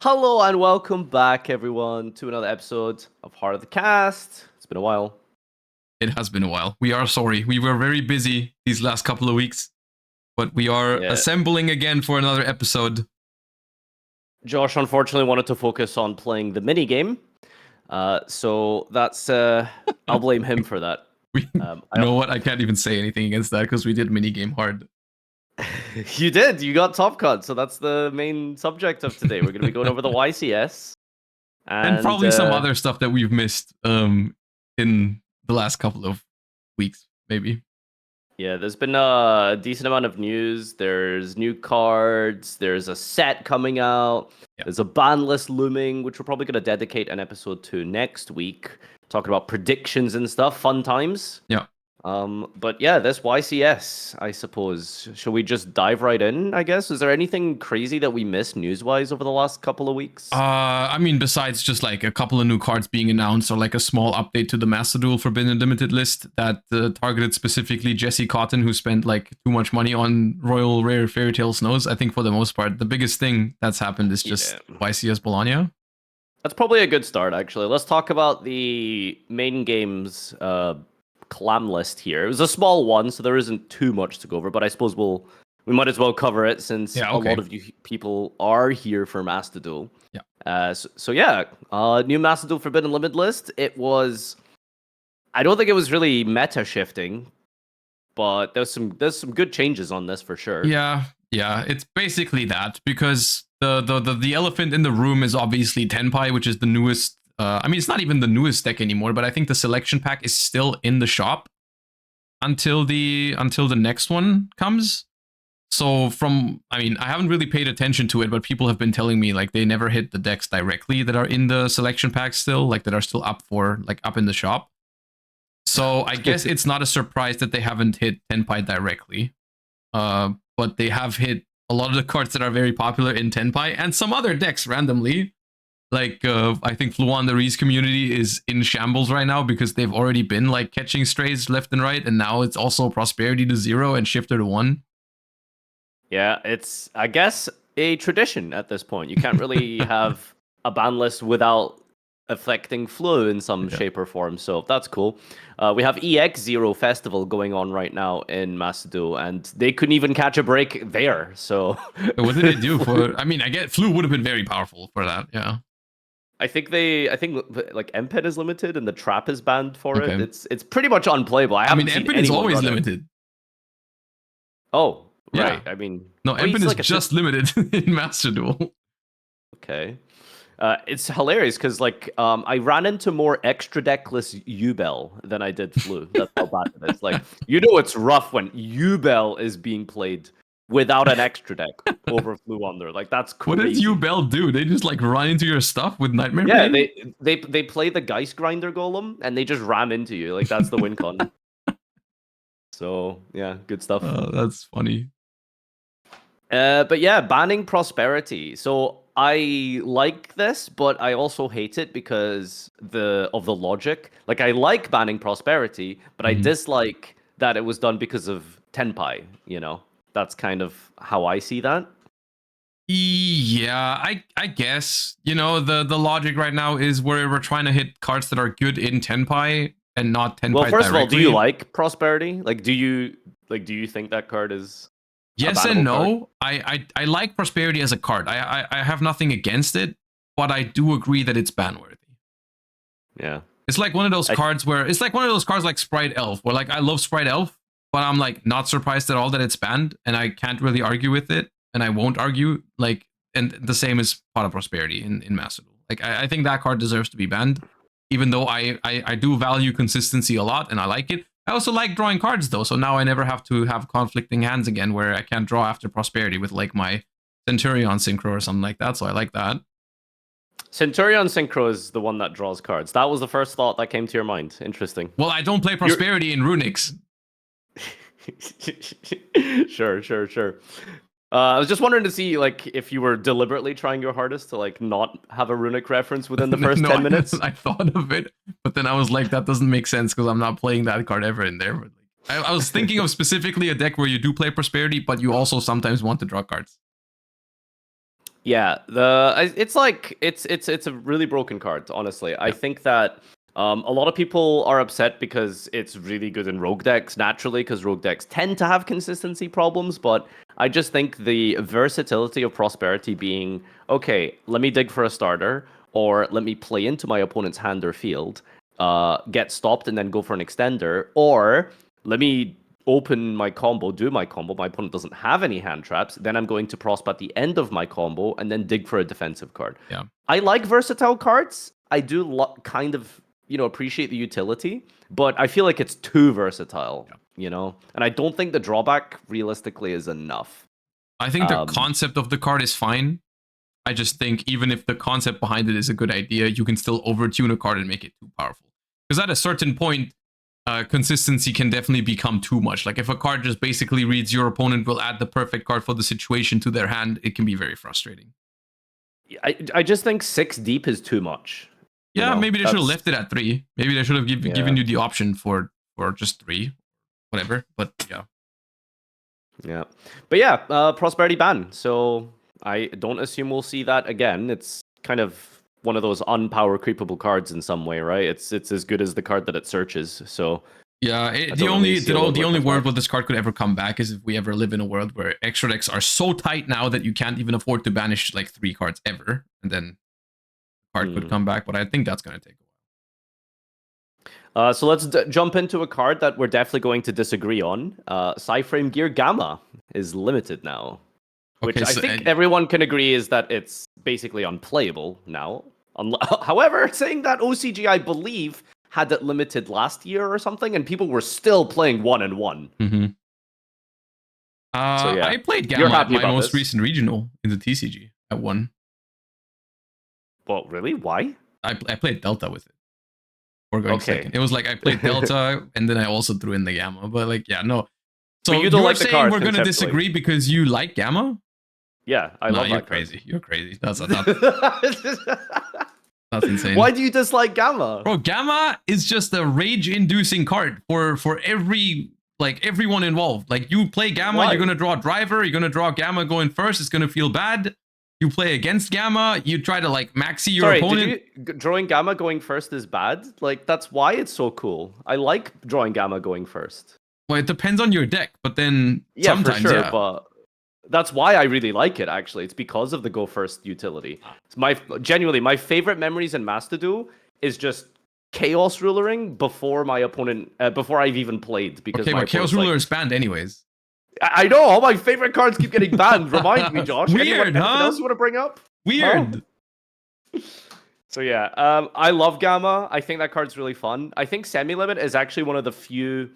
Hello and welcome back, everyone, to another episode of Heart of the Cast. It's been a while. It has been a while. We are sorry. We were very busy these last couple of weeks, but we are assembling again for another episode. Josh unfortunately wanted to focus on playing the mini game, so that's I'll blame him for that. You know what? I can't even say anything against that because we did mini game hard. You did. You got top cut, so that's the main subject of today. We're going to be going over the YCS and probably some other stuff that we've missed in the last couple of weeks, maybe. Yeah, there's been a decent amount of news. There's new cards. There's a set coming out. Yeah. There's a ban list looming, which we're probably going to dedicate an episode to next week, talking about predictions and stuff. Fun times. Yeah. But yeah, this YCS, I suppose. Shall we just dive right in, I guess? Is there anything crazy that we missed news-wise over the last couple of weeks? I mean, besides just like a couple of new cards being announced or like a small update to the Master Duel Forbidden Limited list that targeted specifically Jesse Cotton, who spent like too much money on Royal Rare Fairy Tale Snows. I think for the most part, the biggest thing that's happened is just YCS Bologna. That's probably a good start, actually. Let's talk about the main game's clam list here. It was a small one, so there isn't too much to go over, but I suppose we might as well cover it since a lot of you people are here for Master Duel. Yeah. New Master Duel Forbidden Limit list. It was, I don't think it was really meta shifting, but there's some good changes on this for sure. Yeah, it's basically that because the elephant in the room is obviously Tenpai, which is the newest. I mean, it's not even the newest deck anymore, but I think the selection pack is still in the shop until the next one comes. So I haven't really paid attention to it, but people have been telling me like they never hit the decks directly that are in the selection pack still, like that are still up in the shop. So I guess it's not a surprise that they haven't hit Tenpai directly, but they have hit a lot of the cards that are very popular in Tenpai and some other decks randomly. Like, I think Fluan the Reese community is in shambles right now because they've already been, like, catching strays left and right, and now it's also Prosperity to 0 and Shifter to 1. Yeah, it's, I guess, a tradition at this point. You can't really have a ban list without affecting Flu in some shape or form, so that's cool. We have EX0 Festival going on right now in Master Duel, and they couldn't even catch a break there, so... What did they do for... I mean, I get Flu would have been very powerful for that, yeah. I think like MPED is limited and the trap is banned for it. It's pretty much unplayable. I mean, MPED is always limited. Oh, right. Yeah. I mean, no, MPED is just limited in Master Duel. Okay. It's hilarious because like I ran into more extra deckless Ubel than I did Flu. That's how bad it is. Like, it's rough when Ubel is being played without an extra deck over Flu on there. Like, that's crazy. What does Ubel do? They just like run into your stuff with Nightmare Pain? They play the Geist Grinder Golem and they just ram into you. Like, that's the win con. So yeah, good stuff. That's funny. But yeah, banning Prosperity. So I like this, but I also hate it because of the logic. Like, I like banning Prosperity, but I dislike that it was done because of Tenpai, That's kind of how I see that. Yeah, I guess, the logic right now is we're trying to hit cards that are good in Tenpai and not Tenpai Well, first directly. of all, do you like Prosperity? Like, do you think that card is yes and no. I like Prosperity as a card. I have nothing against it, but I do agree that it's ban worthy. Yeah. It's like one of those cards like Sprite Elf, where like I love Sprite Elf, but I'm like not surprised at all that it's banned, and I can't really argue with it, and I won't argue. Like, and the same is Pot of Prosperity in Master Duel. Like, I think that card deserves to be banned, even though I do value consistency a lot, and I like it. I also like drawing cards though, so now I never have to have conflicting hands again, where I can't draw after Prosperity with like my Centurion Synchro or something like that. So I like that. Centurion Synchro is the one that draws cards. That was the first thought that came to your mind. Interesting. Well, I don't play Prosperity in Runix. Sure. I was just wondering to see like if you were deliberately trying your hardest to like not have a runic reference within the first 10 minutes. I thought of it, but then I was like, that doesn't make sense because I'm not playing that card ever in there. But like, I was thinking of specifically a deck where you do play Prosperity, but you also sometimes want to draw cards. Yeah, it's a really broken card, honestly. I Yeah. think that a lot of people are upset because it's really good in rogue decks naturally, because rogue decks tend to have consistency problems. But I just think the versatility of Prosperity being okay, let me dig for a starter, or let me play into my opponent's hand or field, get stopped, and then go for an extender, or let me open my combo, do my combo. My opponent doesn't have any hand traps. Then I'm going to prosper at the end of my combo and then dig for a defensive card. Yeah. I like versatile cards. I do kind of, appreciate the utility, but I feel like it's too versatile, And I don't think the drawback realistically is enough. I think the concept of the card is fine. I just think even if the concept behind it is a good idea, you can still overtune a card and make it too powerful. Because at a certain point, consistency can definitely become too much. Like if a card just basically reads your opponent will add the perfect card for the situation to their hand, it can be very frustrating. I just think 6 deep is too much. Yeah, maybe they should have left it at 3. Maybe they should have given you the option for just 3, whatever. But yeah. Yeah, but yeah, Prosperity ban. So I don't assume we'll see that again. It's kind of one of those unpower creepable cards in some way, right? It's as good as the card that it searches. So yeah, the only world where this card could ever come back is if we ever live in a world where extra decks are so tight now that you can't even afford to banish like 3 cards ever, and then the card could come back. But I think that's going to take a while. So let's jump into a card that we're definitely going to disagree on. Psyframe Gear Gamma is limited now, which I think everyone can agree is that it's basically unplayable now. However, saying that OCG, I believe, had it limited last year or something, and people were still playing 1-1. Mm-hmm. So, yeah. I played Gamma at my most recent regional in the TCG at 1. Well, really? Why? I played Delta with it. Or going second. It was like I played Delta and then I also threw in the Gamma. But like, yeah, no. So you don't like the card, we're going to disagree because you like Gamma? Yeah, I love that you're crazy. Card. You're crazy. That's insane. Why do you dislike Gamma? Bro, Gamma is just a rage-inducing card for everyone involved. Like you play Gamma, you're gonna draw a driver, you're gonna draw Gamma going first, it's gonna feel bad. You play against Gamma, you try to like maxi your opponent. Drawing Gamma going first is bad? Like that's why it's so cool. I like drawing Gamma going first. Well, it depends on your deck, but then sometimes, for sure, but that's why I really like it, actually. It's because of the go first utility. It's genuinely, my favorite memories in Master Duel is just Chaos Rulering before my opponent, before I've even played. Because okay, but Chaos Ruler is banned anyways. I know, all my favorite cards keep getting banned. Remind me, Josh. Weird, anything else you want to bring up? Weird. Oh. So yeah, I love Gamma. I think that card's really fun. I think Semi-Limit is actually one of the few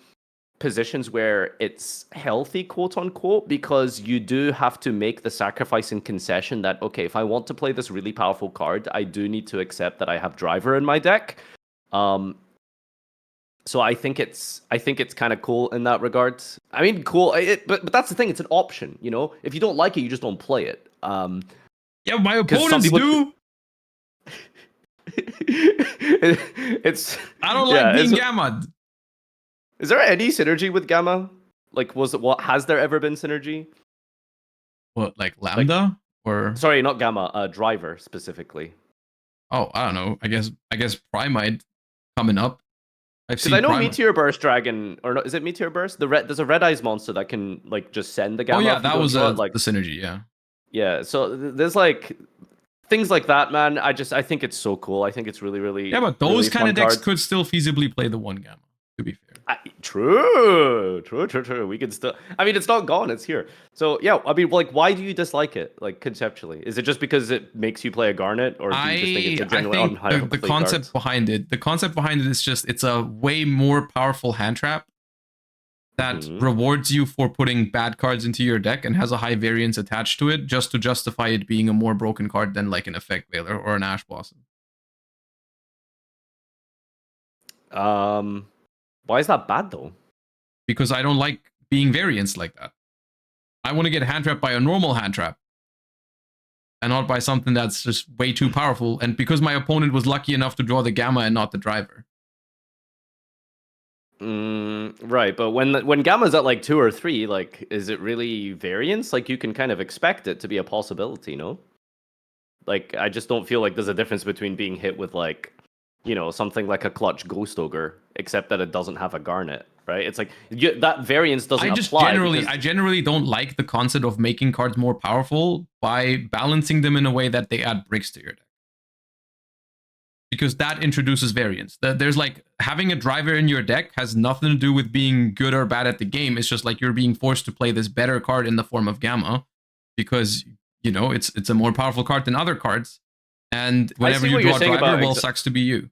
positions where it's healthy, quote unquote, because you do have to make the sacrifice and concession that, okay, if I want to play this really powerful card, I do need to accept that I have Driver in my deck. So I think it's kind of cool in that regard. I mean, cool, but that's the thing, it's an option, you know? If you don't like it, you just don't play it. Yeah, my opponents do. I don't like being Gamma. Is there any synergy with Gamma? Like, has there ever been synergy? What, like Lambda or? Sorry, not Gamma. Driver specifically. Oh, I don't know. I guess Primite coming up. Because I know Meteor Burst Dragon, or no, is it Meteor Burst? There's a Red Eyes monster that can like just send the Gamma. Oh yeah, that was the synergy. Yeah. Yeah. So there's like things like that, man. I think it's so cool. I think it's really, really. Yeah, but those really kind of decks could still feasibly play the 1 Gamma. To be fair. True. We can still. I mean, it's not gone. It's here. So yeah. I mean, like, why do you dislike it? Like conceptually, is it just because it makes you play a Garnet, or do you just think it's a genuine the concept behind it? The concept behind it is just it's a way more powerful hand trap that rewards you for putting bad cards into your deck and has a high variance attached to it, just to justify it being a more broken card than like an Effect Veiler or an Ash Blossom. Why is that bad though? Because I don't like being variants like that. I want to get hand trapped by a normal hand trap. And not by something that's just way too powerful. And because my opponent was lucky enough to draw the Gamma and not the Driver. Right, but when Gamma's at like 2 or 3, like, is it really variance? Like, you can kind of expect it to be a possibility, no? Like, I just don't feel like there's a difference between being hit with like, something like a clutch Ghost Ogre, except that it doesn't have a Garnet, right? It's like that variance doesn't apply because I generally don't like the concept of making cards more powerful by balancing them in a way that they add bricks to your deck. Because that introduces variance. There's like having a driver in your deck has nothing to do with being good or bad at the game. It's just like you're being forced to play this better card in the form of Gamma because it's a more powerful card than other cards. And whenever you draw a driver, well, sucks to be you.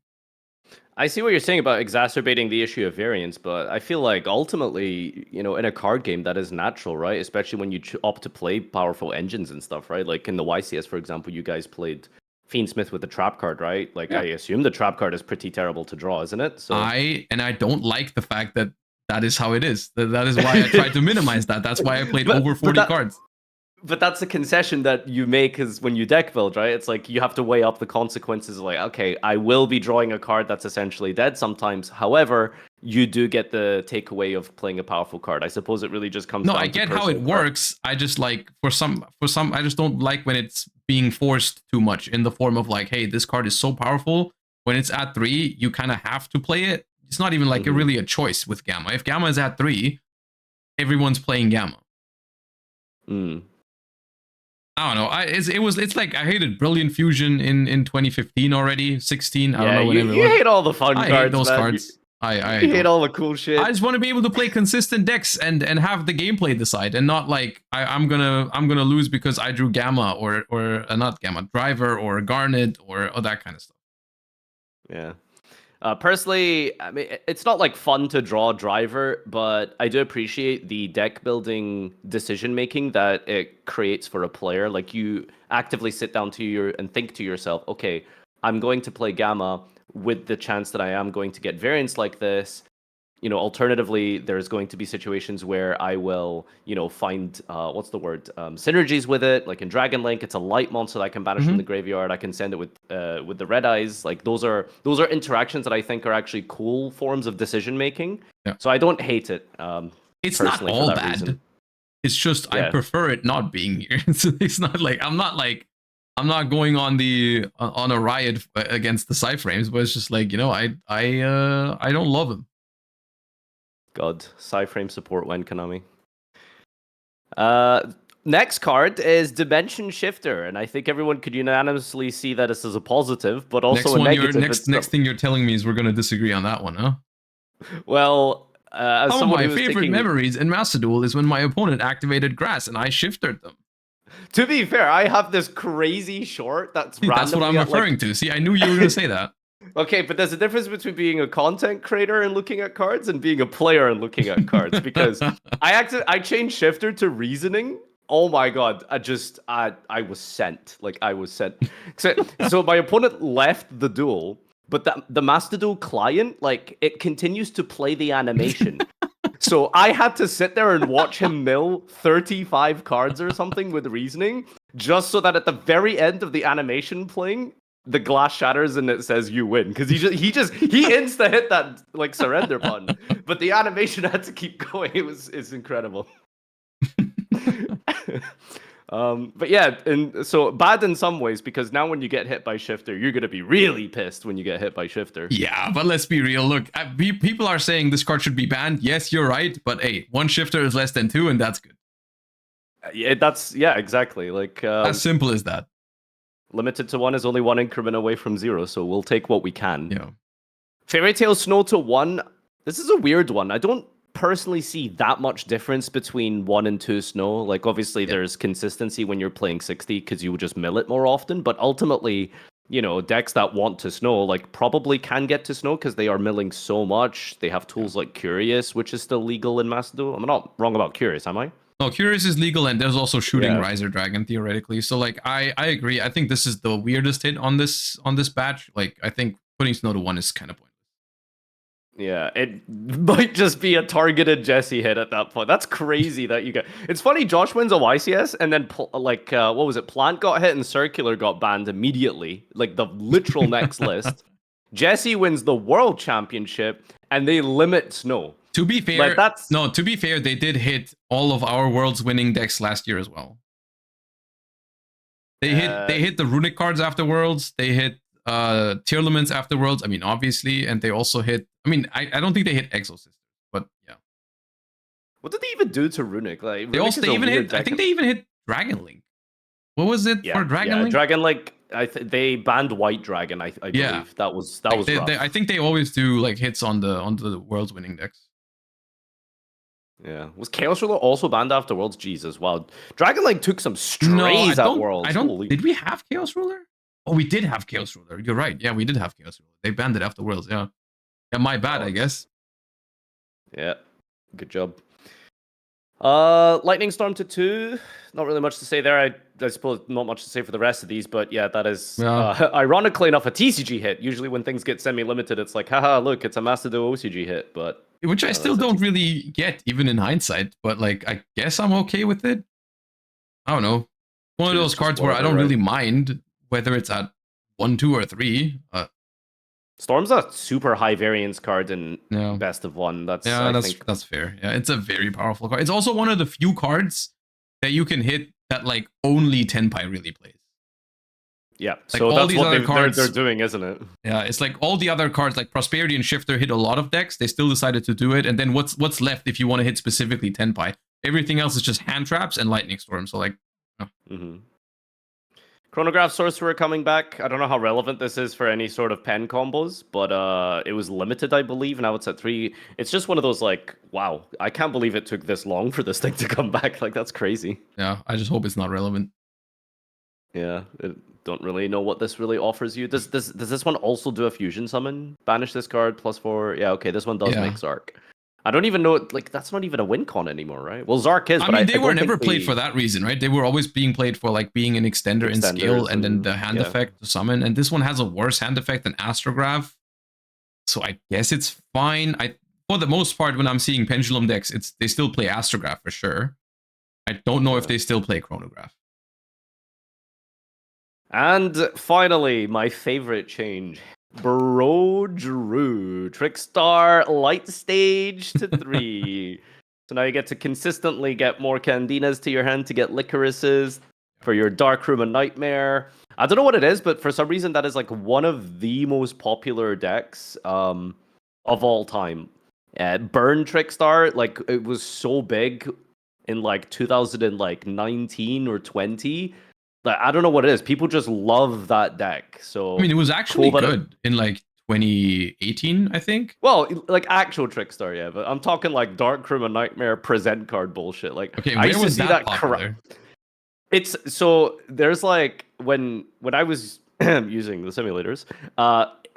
I see what you're saying about exacerbating the issue of variance, but I feel like ultimately, in a card game, that is natural, right? Especially when you opt to play powerful engines and stuff, right? Like in the YCS, for example, you guys played Fiendsmith with the trap card, right? Like, yeah. I assume the trap card is pretty terrible to draw, isn't it? So I don't like the fact that is how it is. That is why I tried to minimize that. That's why I played over 40 cards. But that's a concession that you make is when you deck build, right? It's like you have to weigh up the consequences. Like, okay, I will be drawing a card that's essentially dead sometimes. However, you do get the takeaway of playing a powerful card. I suppose it really just comes down to I get how it works. I just like for some I just don't like when it's being forced too much in the form of like, hey, this card is so powerful. When it's at 3, you kind of have to play it. It's not even like really a choice with Gamma. If Gamma is at 3, everyone's playing Gamma. I don't know. It's like I hated Brilliant Fusion in 2015 already, 16. I don't know whenever. You hate all the fun cards. I hate those cards. I hate all the cool shit. I just want to be able to play consistent decks and have the gameplay decide, and not like I'm gonna lose because I drew Gamma or not Gamma, Driver or Garnet or that kind of stuff. Yeah. Personally, I mean, it's not like fun to draw Driver, but I do appreciate the deck building decision making that it creates for a player. Like, you actively sit down and think to yourself, okay, I'm going to play Gamma with the chance that I am going to get variants like this. Alternatively, there's going to be situations where I will, find synergies with it. Like in Dragon Link, it's a light monster that I can banish from the graveyard. I can send it with the red eyes. Like those are interactions that I think are actually cool forms of decision making. Yeah. So I don't hate it. It's not all bad. Reason. It's just I prefer it not being here. It's not like I'm not going on a riot against the Psyframes, but it's just like I don't love them. God, Psyframe support when Konami. Next card is Dimension Shifter, and I think everyone could unanimously see that this is a positive, but also a negative. Next thing you're telling me is we're going to disagree on that one, huh? Well, as some of my favorite memories in Master Duel is when my opponent activated Grass and I shifted them. To be fair, I have this crazy short that's that's what I'm referring to. See, I knew you were going to say that. Okay, but there's a difference between being a content creator and looking at cards and being a player and looking at cards. Because I changed Shifter to Reasoning. Oh my god, I was sent. Like, I was sent. So my opponent left the duel, but the Master Duel client, like, it continues to play the animation. So I had to sit there and watch him mill 35 cards or something with Reasoning, just so that at the very end of the animation playing, the glass shatters and it says you win, because he insta hit that like surrender button, but the animation had to keep going. It's incredible. But yeah, and so bad in some ways, because now when you get hit by Shifter, you're gonna be really pissed when you get hit by Shifter. Yeah, but let's be real. Look, people are saying this card should be banned. Yes, you're right, but hey, one Shifter is less than 2, and that's good. Yeah, exactly. Like as simple as that. Limited to 1 is only 1 increment away from 0, so we'll take what we can. Yeah. Fairy Tail Snow to 1. This is a weird one. I don't personally see that much difference between 1 and 2 Snow. Like, obviously, there's consistency when you're playing 60 because you just mill it more often. But ultimately, decks that want to Snow, like, probably can get to Snow because they are milling so much. They have tools like Curious, which is still legal in Master Duel. I'm not wrong about Curious, am I? No, Curious is legal, and there's also shooting Riser Dragon theoretically. So like I agree. I think this is the weirdest hit on this batch. Like, I think putting Snow to 1 is kind of pointless. Yeah, it might just be a targeted Jesse hit at that point. That's crazy that you get. It's funny, Josh wins a YCS, and then what was it? Plant got hit and Circular got banned immediately, like the literal next list. Jesse wins the World Championship, and they limit Snow. To be fair, they did hit all of our World's winning decks last year as well. They hit the runic cards after Worlds. They hit tier limits after Worlds. I mean, obviously, and they also hit. I mean, I don't think they hit Exosisters, but yeah. What did they even do to Runic? Like They Runic also is a even weird hit. deck. I think they even hit Dragon Link. What was it for Dragon Link? Dragon Link. They banned White Dragon. I believe that was rough. I think they always do like hits on the Worlds winning decks. Yeah, was Chaos Ruler also banned after Worlds? Jesus, wow. Dragon Link took some strays at Worlds. I don't. Did we have Chaos Ruler? Oh, we did have Chaos Ruler. You're right. Yeah, we did have Chaos Ruler. They banned it after Worlds. Yeah. Yeah, my bad, I guess. Yeah, good job. Lightning Storm to 2. Not really much to say there. I suppose not much to say for the rest of these, but yeah, that is ironically enough a TCG hit. Usually when things get semi-limited, it's like, haha, look, it's a Master Duo OCG hit, but... Which I still don't really get, even in hindsight, but like, I guess I'm okay with it. I don't know. One of those cards where I don't really mind whether it's at 1, 2, or 3. Storm's a super high variance card in best of 1. That's fair. Yeah, it's a very powerful card. It's also one of the few cards that you can hit that like only Tenpai really plays. Yeah, like so that's what cards, they're doing, isn't it? Yeah, it's like all the other cards like Prosperity and Shifter hit a lot of decks. They still decided to do it. And then what's left if you want to hit specifically Tenpai? Everything else is just hand traps and Lightning Storm. So like... Chronograph Sorcerer coming back. I don't know how relevant this is for any sort of pen combos, but it was limited, I believe. Now it's at 3. It's just one of those like, wow, I can't believe it took this long for this thing to come back. Like, that's crazy. Yeah, I just hope it's not relevant. Yeah, don't really know what this really offers you. Does this one also do a fusion summon? Banish this card +4. Yeah, okay, this one does make Zark. I don't even know, like, that's not even a win con anymore, right? Well, Zark is, but they were never played for that reason, right? They were always being played for, like, being an extender in skill and then the hand effect to summon. And this one has a worse hand effect than Astrograph. So I guess it's fine. For the most part, when I'm seeing Pendulum decks, they still play Astrograph for sure. I don't know if they still play Chronograph. And finally, my favorite change. Bro Drew, Trickstar Light Stage to 3. So now you get to consistently get more Candinas to your hand to get Licorices for your Darkroom and Nightmare. I don't know what it is, but for some reason that is like one of the most popular decks of all time. Burn Trickstar, like it was so big in like 2019 or 20. Like, I don't know what it is. People just love that deck. So I mean, it was actually good in like 2018, I think. Well, like actual Trickstar, yeah, but I'm talking like Darkroom and Nightmare present card bullshit. Like, okay, where was that popular? It's so there's like when I was using the simulators,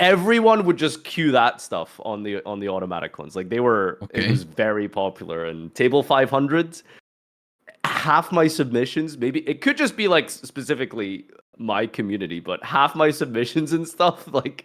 everyone would just queue that stuff on the automatic ones. Like it was very popular and table 500s. Half my submissions, maybe it could just be like specifically my community, but half my submissions and stuff, like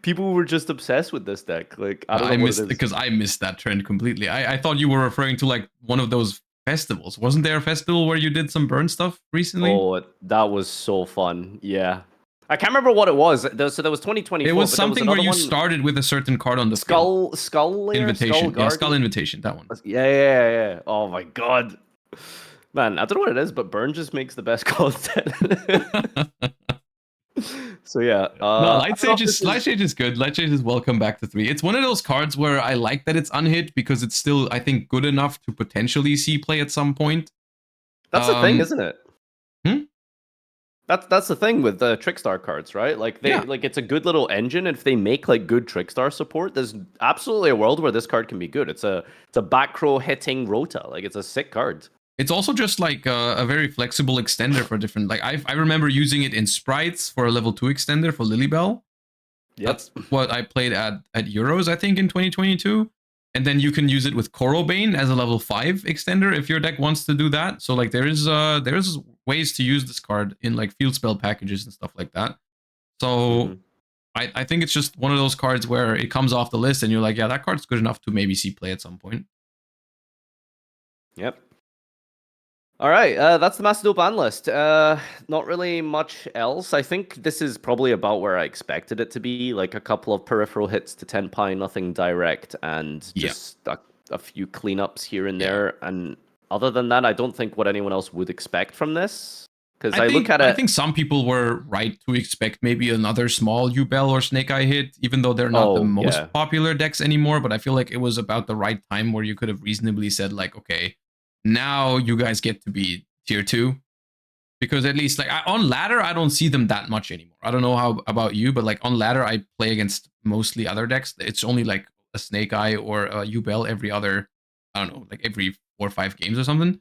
people were just obsessed with this deck. Like I missed that trend completely. I thought you were referring to like one of those festivals. Wasn't there a festival where you did some burn stuff recently? Oh, that was so fun. Yeah. I can't remember what it was. So there was 2024. It was something where you started with a certain card on the Skull Lair? Invitation. Skull Invitation, that one. Yeah. Oh my god. Man, I don't know what it is, but Burn just makes the best content. So yeah. Light Sage is good. Light Sage is welcome back to 3. It's one of those cards where I like that it's unhit because it's still, I think, good enough to potentially see play at some point. That's the thing, isn't it? That's the thing with the Trickstar cards, right? Like like it's a good little engine. And if they make like good Trickstar support, there's absolutely a world where this card can be good. It's a back row hitting Rota. Like it's a sick card. It's also just like a very flexible extender for different. Like I remember using it in Sprites for a level 2 extender for Lilybell. Yep. That's what I played at Euros, I think, in 2022. And then you can use it with Korobane as a level 5 extender if your deck wants to do that. So like there is ways to use this card in like field spell packages and stuff like that. So I think it's just one of those cards where it comes off the list and you're like, yeah, that card's good enough to maybe see play at some point. Yep. All right, that's the Master Duel ban list. Not really much else. I think this is probably about where I expected it to be. Like a couple of peripheral hits to Tenpai, nothing direct, and just a few cleanups here and there. And other than that, I don't think what anyone else would expect from this. Because I look at I it. think some people were right to expect maybe another small Yubel or Snake Eye hit, even though they're not the Oh most yeah. popular decks anymore. But I feel like it was about the right time where you could have reasonably said like, okay, now you guys get to be tier 2. Because at least like on ladder, I don't see them that much anymore. I don't know how about you, but like on ladder, I play against mostly other decks. It's only like a Snake Eye or a Yubel every other, I don't know, like every 4 or 5 games or something.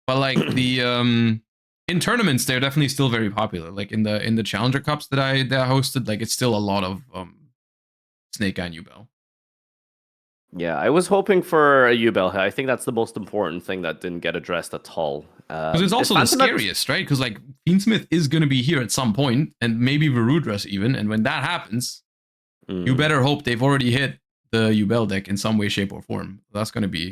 But like the in tournaments, they're definitely still very popular. Like in the Challenger Cups that I hosted, like it's still a lot of Snake Eye and Yubel. Yeah, I was hoping for a Ubel. I think that's the most important thing that didn't get addressed at all. Because it's Is also the Phantom scariest, right? Because like Fiendsmith is going to be here at some point, and maybe Varudras even. And when that happens, you better hope they've already hit the Ubel deck in some way, shape, or form. That's going to be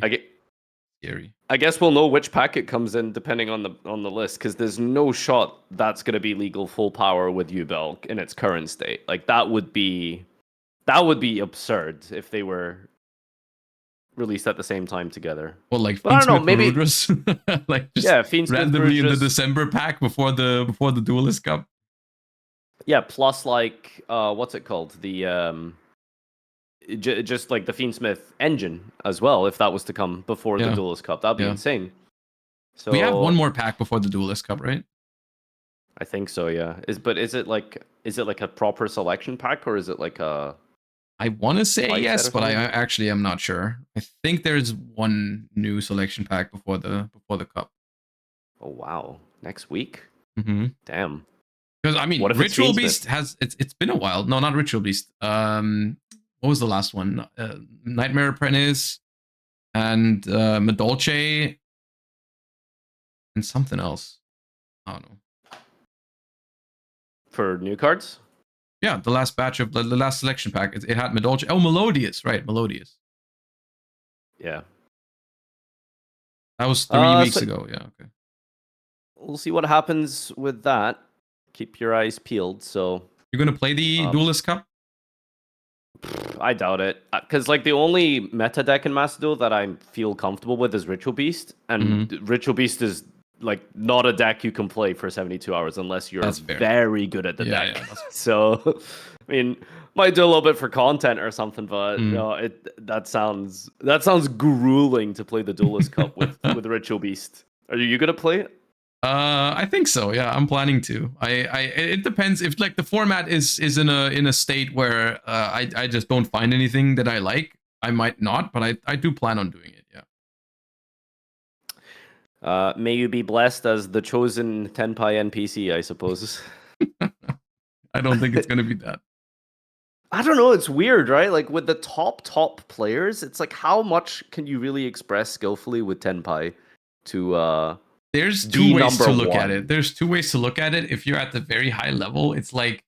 scary. I guess we'll know which pack it comes in depending on the list, because there's no shot that's going to be legal full power with Ubel in its current state. Like that would be absurd if they were released at the same time together. Well, like But I don't know, Fiendsmith maybe Varudras, like just Fiendsmith randomly in the Brugis. December pack before the Duelist Cup. Yeah, plus like what's it called? The just like the Fiendsmith engine as well, if that was to come before the Duelist Cup. That'd be insane. So we have one more pack before the Duelist Cup, right? I think so, yeah. Is it like a proper selection pack, or is it like a I want to say yes, but I actually am not sure. I think there's one new selection pack before the cup. Oh wow. Next week? Mm-hmm. Damn. Because I mean, Ritual Beast has it's been a while. No, not Ritual Beast. What was the last one? Nightmare Apprentice and Madolce and something else. I don't know. For new cards? Yeah, the last batch of the last selection pack. It had Madolce. Oh, Melodious, right? Melodious. Yeah. That was 3 weeks ago. Yeah. Okay. We'll see what happens with that. Keep your eyes peeled. So you're gonna play the Duelist Cup? I doubt it, because like the only meta deck in Macedo that I feel comfortable with is Ritual Beast, and Ritual Beast is like not a deck you can play for 72 hours unless you're very good at the deck. Yeah, so I mean, might do a little bit for content or something, but no, that sounds grueling to play the Duelist Cup with Ritual Beast. Are you gonna play it? I think so. Yeah, I'm planning to. It depends if like the format is in a state where I just don't find anything that I like. I might not, but I do plan on doing it. Yeah. May you be blessed as the chosen Tenpai NPC, I suppose. I don't think it's gonna be that. I don't know. It's weird, right? Like with the top players, it's like how much can you really express skillfully with Tenpai to There's two ways to look at it. There's two ways to look at it. If you're at the very high level, it's like,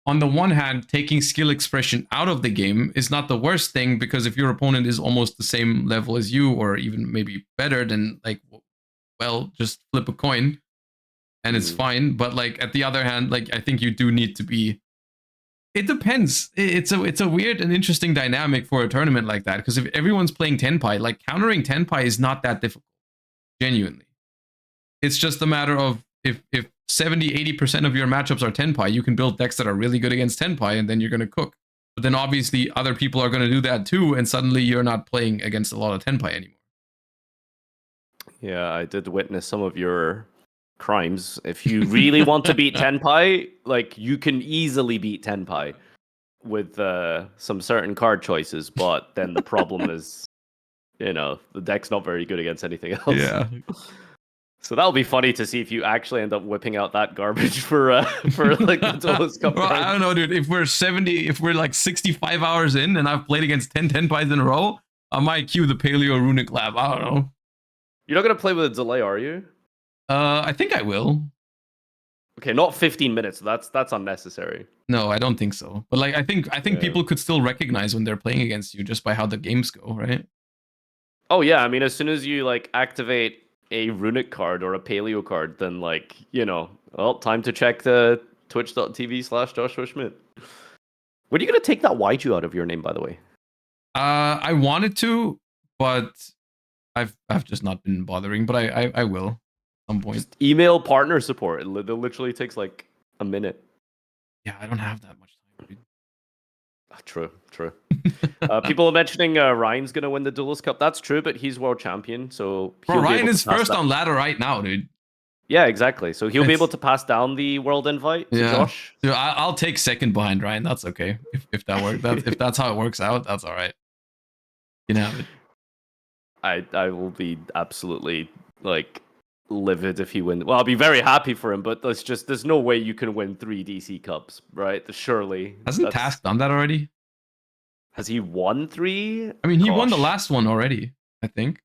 on the one hand, taking skill expression out of the game is not the worst thing, because if your opponent is almost the same level as you, or even maybe better, then like, well, just flip a coin and it's fine. But like at the other hand, like I think you do need to be. It depends. It's a weird and interesting dynamic for a tournament like that, because if everyone's playing Tenpai, like countering Tenpai is not that difficult, genuinely. It's just a matter of if 70-80% of your matchups are Tenpai, you can build decks that are really good against Tenpai, and then you're going to cook. But then obviously other people are going to do that too, and suddenly you're not playing against a lot of Tenpai anymore. Yeah, I did witness some of your crimes. If you really want to beat Tenpai, like you can easily beat Tenpai with some certain card choices, but then the problem is, the deck's not very good against anything else. Yeah. So that'll be funny to see if you actually end up whipping out that garbage for like the Duelist Cup. Well, I don't know, dude. If we're like 65 hours in and I've played against 10 Tenpais in a row, I might cue the Paleo Runic Lab. I don't know. You're not gonna play with a delay, are you? I think I will. Okay, not 15 minutes. That's unnecessary. No, I don't think so. But like, I think people could still recognize when they're playing against you just by how the games go, right? Oh yeah, I mean, as soon as you like activate a runic card or a paleo card, then like, well, time to check the twitch.tv/Joshua Schmidt. When are you gonna take that Waiju out of your name, by the way? I wanted to, but I've just not been bothering, but I will. some point. Just email partner support. It literally takes like a minute. Yeah, I don't have that much time, dude. True. People are mentioning Ryan's gonna win the Duelist Cup. That's true, but he's world champion, so Bro, Ryan is first on ladder right now, dude. Yeah, exactly. So he'll be able to pass down the world invite to Josh. Dude, I'll take second behind Ryan. That's okay. If that works, if that's how it works out, that's all right. You can have it. I will be absolutely like livid if he wins. Well, I'll be very happy for him, but there's no way you can win 3 DC Cups, right? Surely. Hasn't Task done that already? Has he won 3? I mean, he won the last one already, I think.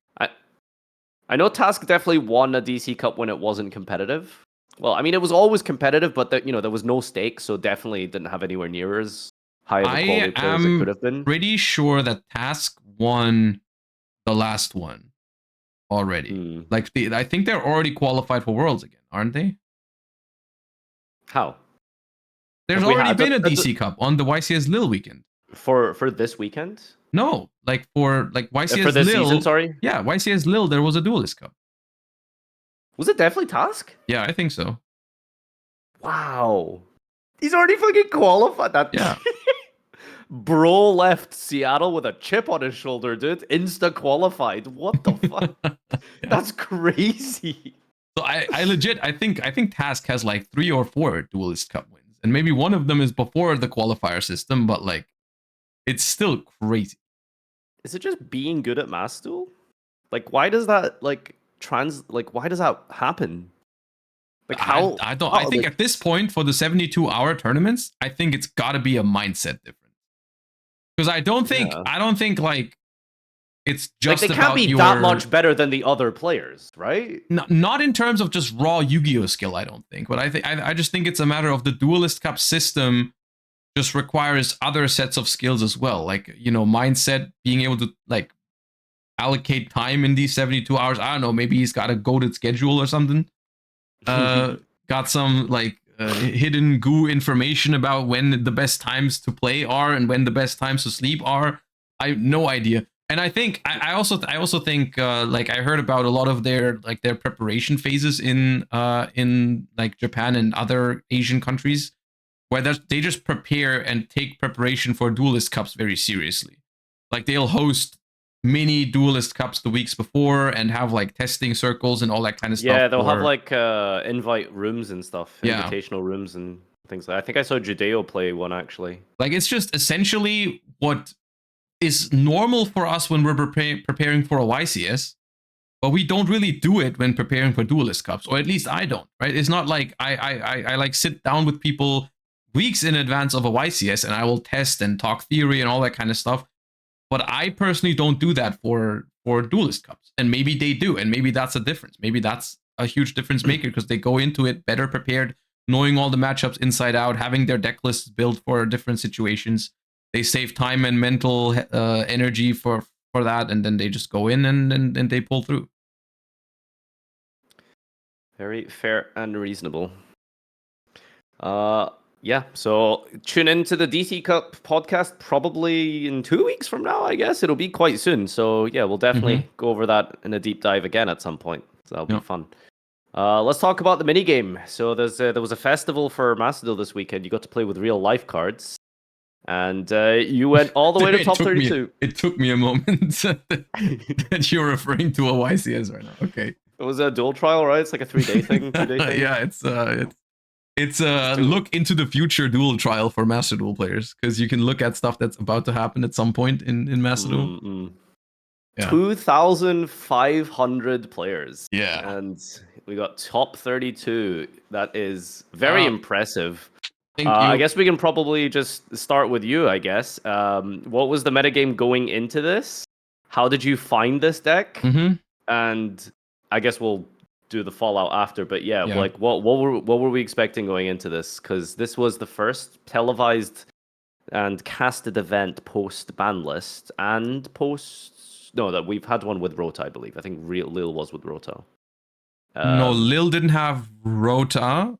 I know Task definitely won a DC Cup when it wasn't competitive. Well, I mean, it was always competitive, but there was no stakes, so definitely didn't have anywhere near as high of a quality player as it could have been. Pretty sure that Task won the last one already. Like I think they're already qualified for Worlds again, aren't they? How? There's already been a DC Cup on the YCS Lille weekend. For this weekend? No, like for YCS for this Lille. Season, sorry. Yeah, YCS Lille. There was a Duelist Cup. Was it definitely Task? Yeah, I think so. Wow, he's already fucking qualified. Yeah. Bro left Seattle with a chip on his shoulder, dude. Insta qualified. What the fuck? Yeah. That's crazy. So I legit I think Task has like 3 or 4 Duelist Cup wins, and maybe one of them is before the qualifier system, but like it's still crazy. Is it just being good at Mass Duel? Like, why does that why does that happen? Like, how? I don't. I think at this point for the 72-hour tournaments, I think it's got to be a mindset difference. Because I don't think like it's just like they can't be that much better than the other players, right? Not in terms of just raw Yu-Gi-Oh skill, I don't think. But I just think it's a matter of the Duelist Cup system just requires other sets of skills as well, like mindset, being able to like allocate time in these 72 hours. I don't know, maybe he's got a goated schedule or something. Got some like hidden goo information about when the best times to play are and when the best times to sleep are. I have no idea. And I think I also think like I heard about a lot of their preparation phases in like Japan and other Asian countries, where they just prepare and take preparation for Duelist Cups very seriously. Like they'll host mini Duelist Cups the weeks before and have like testing circles and all that kind of stuff. Yeah, they'll have like invite rooms and stuff, invitational rooms and things like that. I think I saw Judeo play one actually. Like it's just essentially what is normal for us when we're preparing for a YCS, but we don't really do it when preparing for Duelist Cups, or at least I don't, right? It's not like I like sit down with people weeks in advance of a YCS and I will test and talk theory and all that kind of stuff. But I personally don't do that for Duelist Cups. And maybe they do, and maybe that's a difference. Maybe that's a huge difference maker because they go into it better prepared, knowing all the matchups inside out, having their deck lists built for different situations. They save time and mental energy for that, and then they just go in and they pull through. Very fair and reasonable. Yeah, so tune into the DC Cup podcast probably in 2 weeks from now, I guess. It'll be quite soon. So yeah, we'll definitely go over that in a deep dive again at some point. So that'll be fun. Let's talk about the minigame. So there was a festival for Macedon this weekend. You got to play with real life cards. And you went all the way to top 32. It took me a moment that you're referring to a YCS right now. Okay. It was a dual trial, right? It's like a 3-day thing. 2-day thing. Yeah, it's a look into the future dual trial for Master Duel players, because you can look at stuff that's about to happen at some point in Master Duel. Yeah. 2,500 players. Yeah. And we got top 32. That is very impressive. Thank you. I guess we can probably just start with you, I guess. What was the metagame going into this? How did you find this deck? And I guess we'll do the fallout after, but like what were we expecting going into this? Because this was the first televised and casted event post ban list and that we've had one with Rota, I believe. I think Lille was with Rota. No, Lille didn't have Rota.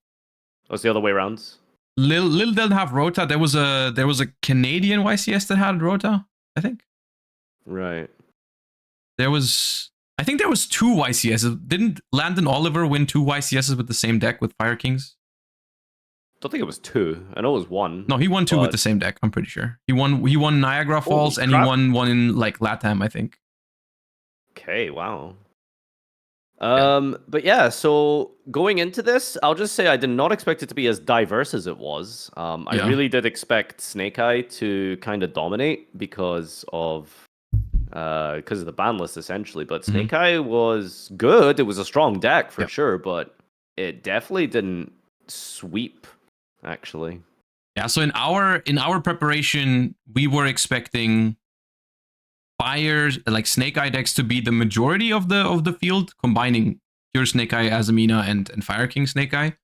It's the other way around. Lille didn't have Rota. There was a Canadian YCS that had Rota, I think. Right. There was I think there was 2 YCSs. Didn't Landon Oliver win 2 YCSs with the same deck with Fire Kings? Don't think it was 2. I know it was 1. No, he won 2 with but the same deck. I'm pretty sure he won Niagara Falls holy and he crap. won one in like LATAM, I think. Okay, wow. Yeah. But yeah, so going into this, I'll just say I did not expect it to be as diverse as it was. I Yeah. really did expect Snake Eye to kind of dominate because of the ban list essentially. But Snake Eye was good. It was a strong deck for Yep. sure, but it definitely didn't sweep actually. Yeah, so in our preparation, we were expecting Fire, like Snake Eye decks to be the majority of the field, combining pure Snake Eye, Azamina, and Fire King Snake Eye.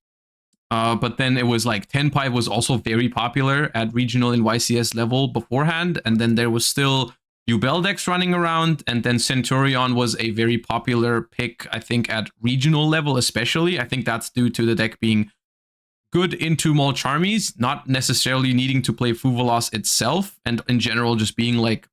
But then it was like Tenpai was also very popular at regional and YCS level beforehand, and then there was still Ubel decks running around, and then Centurion was a very popular pick, I think, at regional level especially. I think that's due to the deck being good into Mol Charmies, not necessarily needing to play Fuvalos itself, and in general just being like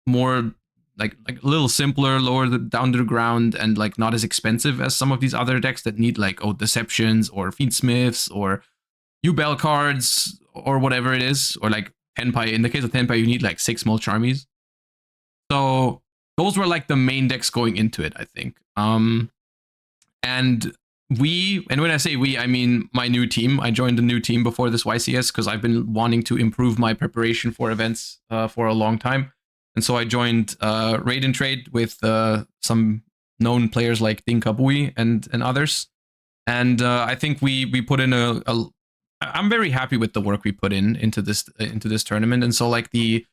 more like a little simpler, lower down to the ground, and like not as expensive as some of these other decks that need like Deceptions or Fiendsmiths or Ubel cards or whatever it is, or like Tenpai. In the case of Tenpai, you need like 6 Mol Charmies. So those were like the main decks going into it, I think. And when I say we, I mean my new team. I joined a new team before this YCS because I've been wanting to improve my preparation for events for a long time. And so I joined Raid and Trade with some known players like Ding Kabui and others. And I think we put in I'm very happy with the work we put into this tournament. And so like the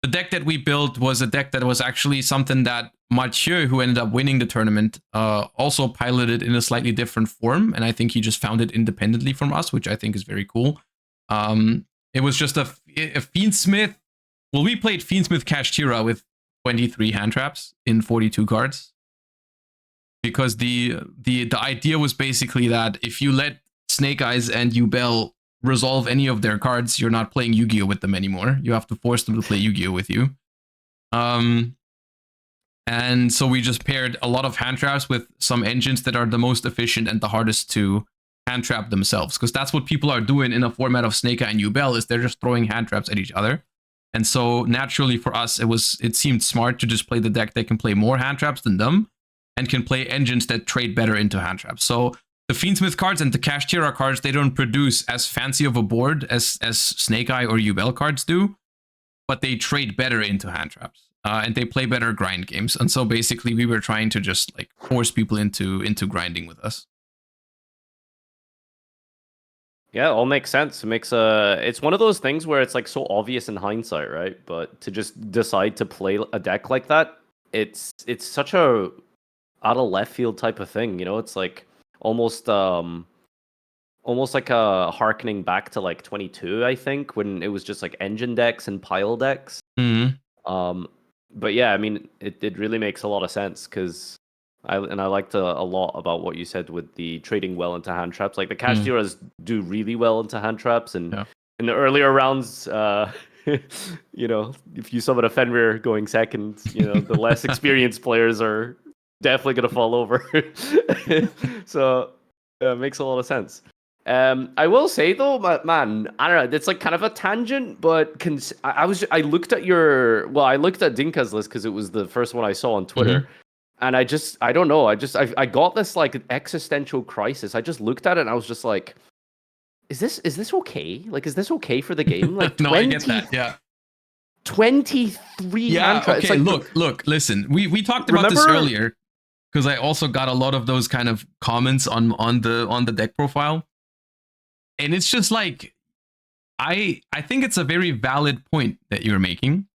deck that we built was a deck that was actually something that Mathieu, who ended up winning the tournament, also piloted in a slightly different form. And I think he just found it independently from us, which I think is very cool. It was just a Fiendsmith. Well, we played Fiendsmith Kashtira with 23 hand traps in 42 cards. Because the idea was basically that if you let Snake Eyes and Ubel resolve any of their cards, you're not playing Yu-Gi-Oh with them anymore. You have to force them to play Yu-Gi-Oh with you. And so we just paired a lot of hand traps with some engines that are the most efficient and the hardest to hand trap themselves, because that's what people are doing in a format of Snake Eye and Ubel, is they're just throwing hand traps at each other. And so naturally for us, it seemed smart to just play the deck that can play more hand traps than them and can play engines that trade better into hand traps. So the Fiendsmith cards and the Kashtira cards, they don't produce as fancy of a board as Snake Eye or Ubel cards do, but they trade better into hand traps. And they play better grind games. And so basically we were trying to just like force people into grinding with us. Yeah, it all makes sense. It makes it's one of those things where it's like so obvious in hindsight, right? But to just decide to play a deck like that, it's such a out of left field type of thing, you know? It's like almost like a harkening back to like 22, I think, when it was just like engine decks and pile decks. But yeah, I mean, it really makes a lot of sense because I liked a lot about what you said with the trading well into hand traps. Like the Kashtiras do really well into hand traps, and in the earlier rounds, you know, if you summon a Fenrir going second, you know, the less experienced players are definitely gonna fall over. So it makes a lot of sense. I will say though, man, I don't know. It's like kind of a tangent, but I looked at Dinka's list because it was the first one I saw on Twitter, and I don't know. I got this like existential crisis. I just looked at it and I was just like, is this okay? Like, is this okay for the game? Like, no, I get that. Yeah. 23 yeah, hand traps. Okay, like, look, listen. We talked about this earlier because I also got a lot of those kind of comments on the deck profile. And it's just like, I think it's a very valid point that you're making.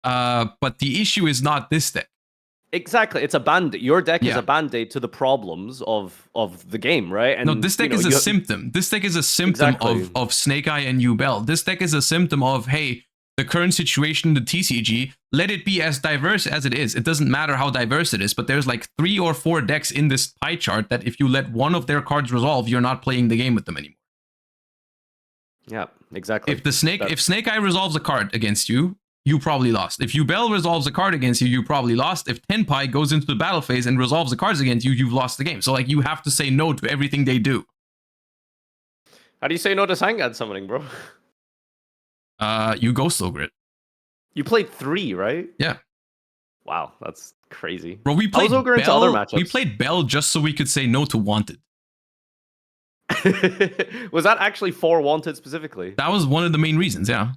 But the issue is not this deck. Exactly. It's a band-aid. Your deck is a band-aid to the problems of the game, right? And no, this deck is a symptom. This deck is a symptom of Snake Eye and Ubel. This deck is a symptom of, hey, the current situation in the TCG, let it be as diverse as it is. It doesn't matter how diverse it is, but there's like 3 or 4 decks in this pie chart that if you let one of their cards resolve, you're not playing the game with them anymore. Yeah, exactly. If Snake Eye resolves a card against you, you probably lost. If Yubel resolves a card against you, you probably lost. If Tenpai goes into the battle phase and resolves the cards against you, you've lost the game. So like you have to say no to everything they do. How do you say no to Sangad summoning, bro? You Ghost Ogre it. You played 3, right? Yeah. Wow, that's crazy. Bro, we played Ogre into other matchups. We played Bell just so we could say no to Wanted. Was that actually for Wanted specifically? That was one of the main reasons, yeah.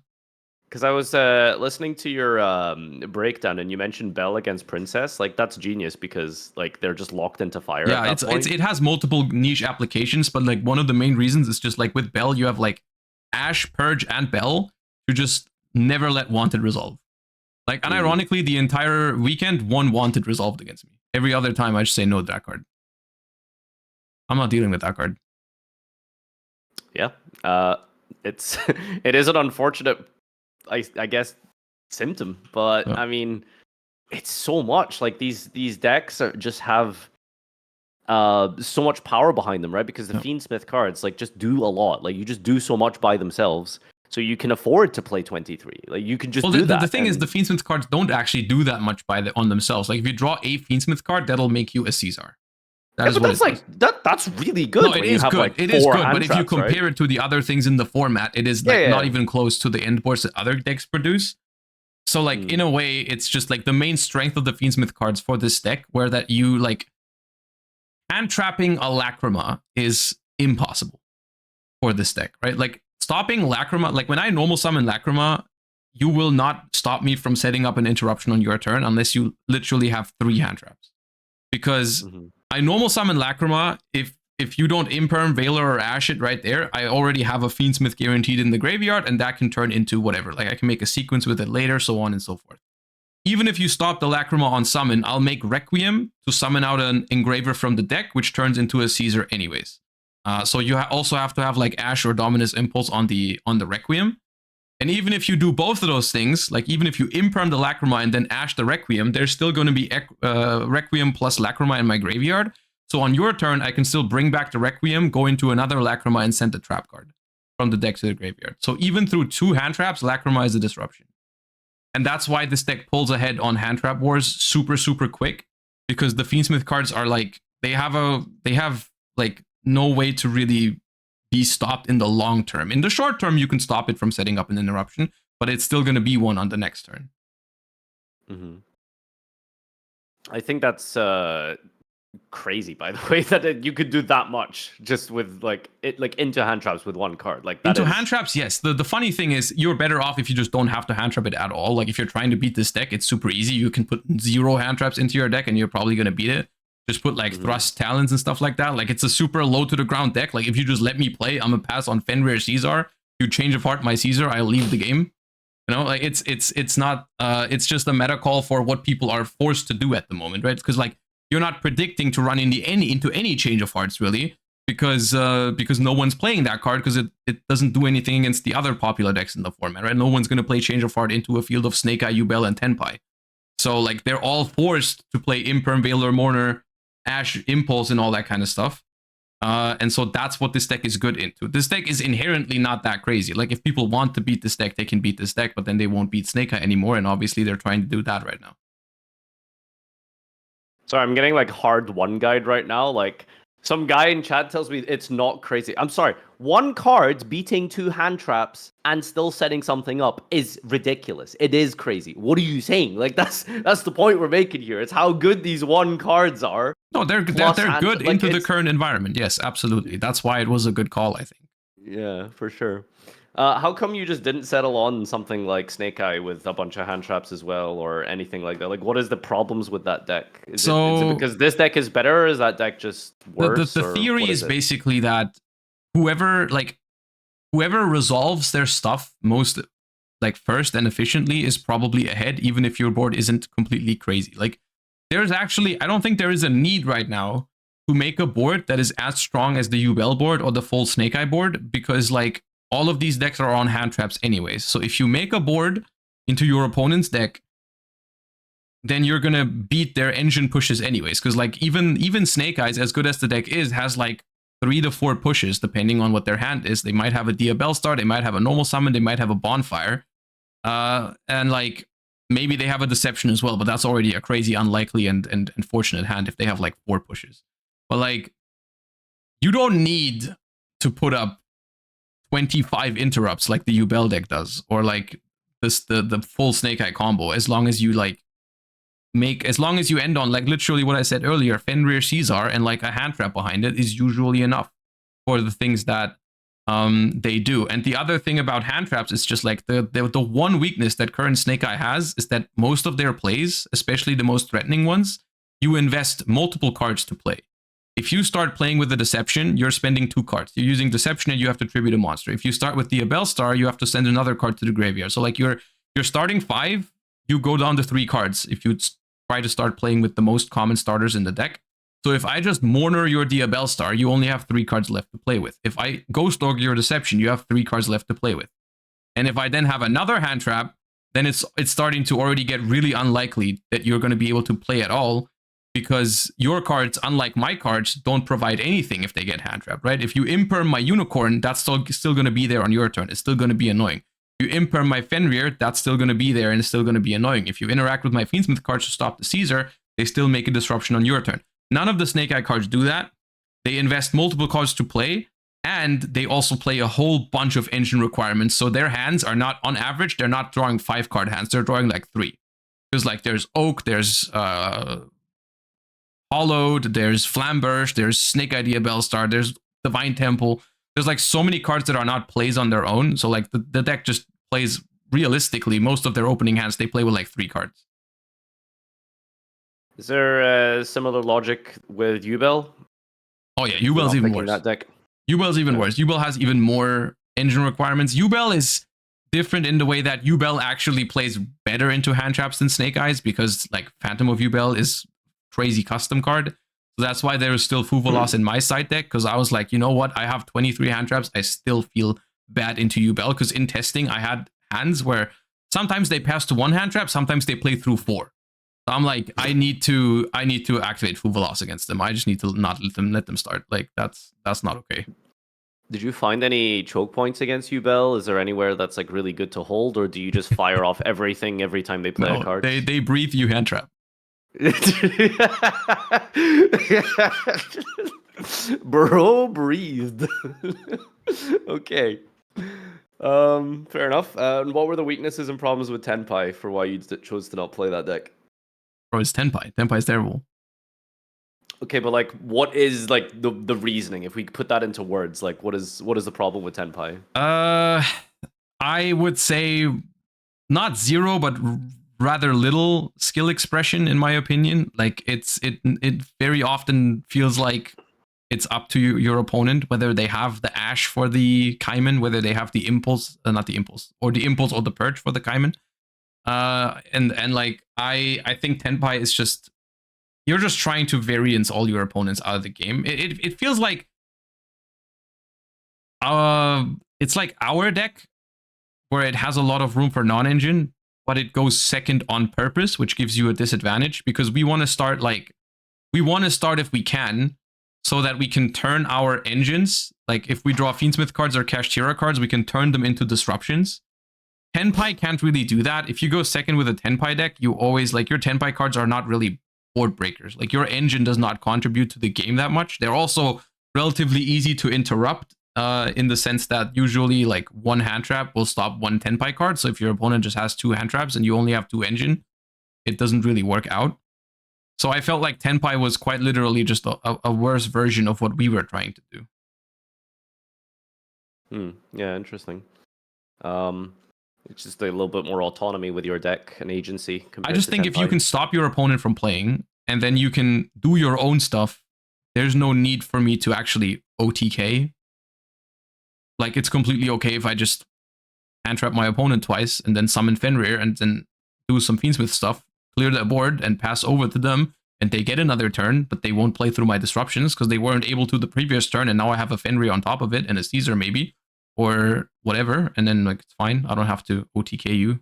Because I was listening to your breakdown, and you mentioned Bell against Princess. Like that's genius because like they're just locked into fire. Yeah, it has multiple niche applications, but like one of the main reasons is just like with Bell, you have like Ash, Purge, and Bell to just never let Wanted resolve. Like, unironically, the entire weekend, one Wanted resolved against me. Every other time, I just say no to that card. I'm not dealing with that card. Yeah, it is an unfortunate, I guess, symptom, but I mean, it's so much. Like these decks just have so much power behind them, right? Because the Fiendsmith cards like just do a lot. Like you just do so much by themselves. So you can afford to play 23. Like you can just do that. The thing is, the Fiendsmith cards don't actually do that much on themselves. Like if you draw a Fiendsmith card, that'll make you a Caesar. That's really good. No, it is good. It is good. But if you compare it to the other things in the format, it is like not even close to the end boards that other decks produce. So like in a way, it's just like the main strength of the Fiendsmith cards for this deck, where that you like hand trapping a Lacrima is impossible for this deck, right? Like stopping Lacrima, like when I normal summon Lacrima, you will not stop me from setting up an interruption on your turn unless you literally have 3 hand traps. Because I normal summon Lacrima, if you don't Imperm, Veiler, or Ash it right there, I already have a Fiendsmith guaranteed in the graveyard, and that can turn into whatever. Like I can make a sequence with it later, so on and so forth. Even if you stop the Lacrima on summon, I'll make Requiem to summon out an Engraver from the deck, which turns into a Caesar anyways. So you also have to have like Ash or Dominus Impulse on the Requiem. And even if you do both of those things, like even if you Imperm the Lacrima and then Ash the Requiem, there's still going to be Requiem plus Lacrima in my graveyard. So on your turn, I can still bring back the Requiem, go into another Lacrima, and send a trap card from the deck to the graveyard. So even through 2 hand traps, Lacrima is a disruption. And that's why this deck pulls ahead on hand trap wars super, super quick, because the Fiendsmith cards are like, they have like no way to really be stopped in the long term. In the short term, you can stop it from setting up an interruption, but it's still going to be one on the next turn. I think that's crazy, by the way, that you could do that much just with like into hand traps with one card. Like that hand traps, yes. The funny thing is, you're better off if you just don't have to hand trap it at all. Like if you're trying to beat this deck, it's super easy. You can put 0 hand traps into your deck, and you're probably going to beat it. Just put like Thrust Talons and stuff like that. Like it's a super low to the ground deck. Like if you just let me play, I'm gonna pass on Fenrir Caesar. You change apart my Caesar, I leave the game. You know, like it's not it's just a meta call for what people are forced to do at the moment, right? Because like you're not predicting to run into any change of hearts really, because no one's playing that card, because it doesn't do anything against the other popular decks in the format, right? No one's gonna play change of heart into a field of Snake Eye, Yubel, and Tenpai. So like they're all forced to play Imperm, Veiler, Mourner, Ash, Impulse, and all that kind of stuff. And so that's what this deck is good into. This deck is inherently not that crazy. Like if people want to beat this deck, they can beat this deck, but then they won't beat Snake Eye anymore, and obviously they're trying to do that right now. Sorry, I'm getting like hard one guide right now. Like some guy in chat tells me it's not crazy. I'm sorry. 1 card beating 2 hand traps and still setting something up is ridiculous. It is crazy. What are you saying? Like that's the point we're making here. It's how good these 1 cards are. No, they're good into the current environment. Yes, absolutely. That's why it was a good call, I think. Yeah, for sure. How come you just didn't settle on something like Snake Eye with a bunch of hand traps as well, or anything like that? Like, what is the problems with that deck? Is it because this deck is better, or is that deck just worse? The theory is basically that whoever resolves their stuff most like first and efficiently is probably ahead, even if your board isn't completely crazy. Like there's actually, I don't think there is a need right now to make a board that is as strong as the Yubel board or the full Snake Eye board, because like all of these decks are on hand traps anyways. So if you make a board into your opponent's deck, then you're gonna beat their engine pushes anyways. Because like even Snake Eyes, as good as the deck is, has like 3 to 4 pushes depending on what their hand is. They might have a Diabell Star, they might have a normal summon, they might have a bonfire. And like maybe they have a deception as well, but that's already a crazy unlikely and unfortunate hand if they have like 4 pushes. But like you don't need to put up 25 interrupts like the Ubel deck does, or like the full Snake Eye combo, as long as you like as long as you end on like literally what I said earlier, Fenrir Caesar and like a hand trap behind it is usually enough for the things that they do. And the other thing about hand traps is just like the one weakness that current Snake Eye has is that most of their plays, especially the most threatening ones, you invest multiple cards to play. If you start playing with the Deception, you're spending 2 cards. You're using Deception and you have to tribute a monster. If you start with the Abel Star, you have to send another card to the graveyard. So like you're starting 5, you go down to 3 cards if you try to start playing with the most common starters in the deck. So if I just Mourner your Diabell Star, you only have 3 cards left to play with. If I Ghost Dog your Deception, you have 3 cards left to play with. And if I then have another hand trap, then it's starting to already get really unlikely that you're going to be able to play at all, because your cards, unlike my cards, don't provide anything if they get hand trapped, right? If you imperm my Unicorn, that's still going to be there on your turn. It's still going to be annoying. If you imperm my Fenrir, that's still going to be there and it's still going to be annoying. If you interact with my Fiendsmith cards to stop the Caesar, they still make a disruption on your turn. None of the Snake Eye cards do that. They invest multiple cards to play, and they also play a whole bunch of engine requirements. So their hands are not, on average, they're not drawing 5 card hands. They're drawing like 3. Because like there's Oak, there's Hollowed, there's Flamberge, there's Snake Eye Diabell Star, there's Divine Temple. There's like so many cards that are not plays on their own. So like the deck just plays, realistically, most of their opening hands, they play with like 3 cards. Is there similar logic with Ubel? Oh yeah, Ubel's even worse. That deck. Ubel's even worse. Ubel has even more engine requirements. Ubel is different in the way that Ubel actually plays better into hand traps than Snake Eyes, because like Phantom of Ubel is crazy custom card. So that's why there is still Fuvolas in my side deck, because I was like, you know what? I have 23 hand traps. I still feel bad into Ubel, because in testing, I had hands where sometimes they pass to 1 hand trap, sometimes they play through 4. So I'm like, I need to activate Fuvolas against them. I just need to not let them start. Like that's not okay. Did you find any choke points against Ubel? Is there anywhere that's like really good to hold, or do you just fire off everything every time they play a card? They breathe you hand trap. Bro breathed. Okay. Fair enough. And what were the weaknesses and problems with Tenpai for why you chose to not play that deck? Bro, it's Tenpai. Tenpai is terrible. Okay, but like, what is like the reasoning? If we put that into words, like, what is the problem with Tenpai? I would say not 0, but rather little skill expression, in my opinion. Like it very often feels like it's up to your opponent whether they have the Ash for the Kaiman, whether they have the Impulse, not the Impulse, or the Impulse or the Purge for the Kaiman. And like I think Tenpai is just, you're just trying to variance all your opponents out of the game. It feels like it's like our deck, where it has a lot of room for non-engine, but it goes second on purpose, which gives you a disadvantage, because we want to start if we can, so that we can turn our engines, like if we draw Fiendsmith cards or Kashtira cards, we can turn them into disruptions. Tenpai can't really do that. If you go second with a Tenpai deck, you always, like, your Tenpai cards are not really board breakers. Like, your engine does not contribute to the game that much. They're also relatively easy to interrupt, in the sense that usually, like, 1 hand trap will stop 1 Tenpai card. So if your opponent just has 2 hand traps and you only have 2 engine, it doesn't really work out. So I felt like Tenpai was quite literally just a worse version of what we were trying to do. Yeah, interesting. It's just a little bit more autonomy with your deck and agency. I just think if you can stop your opponent from playing, and then you can do your own stuff, there's no need for me to actually OTK. Like, it's completely okay if I just hand trap my opponent twice, and then summon Fenrir, and then do some Fiendsmith stuff, clear the board, and pass over to them, and they get another turn, but they won't play through my disruptions, because they weren't able to the previous turn, and now I have a Fenrir on top of it, and a Caesar maybe, or whatever, and then, like, it's fine. I don't have to OTK you.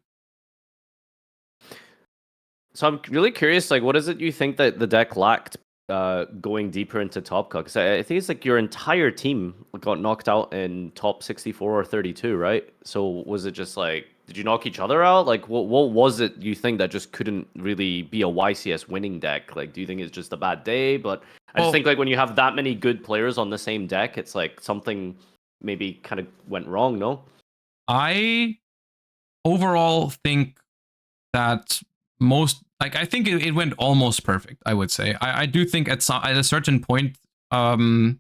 So I'm really curious, like, what is it you think that the deck lacked going deeper into Top Cut? Because I think it's like your entire team got knocked out in top 64 or 32, right? So was it just like did you knock each other out? Like, what was it you think that just couldn't really be a YCS winning deck? Like, do you think it's just a bad day? But I just Well, think like when you have that many good players on the same deck, it's like something maybe kind of went wrong. No. I overall think that I think it went almost perfect. I would say I do think at a certain point, I'm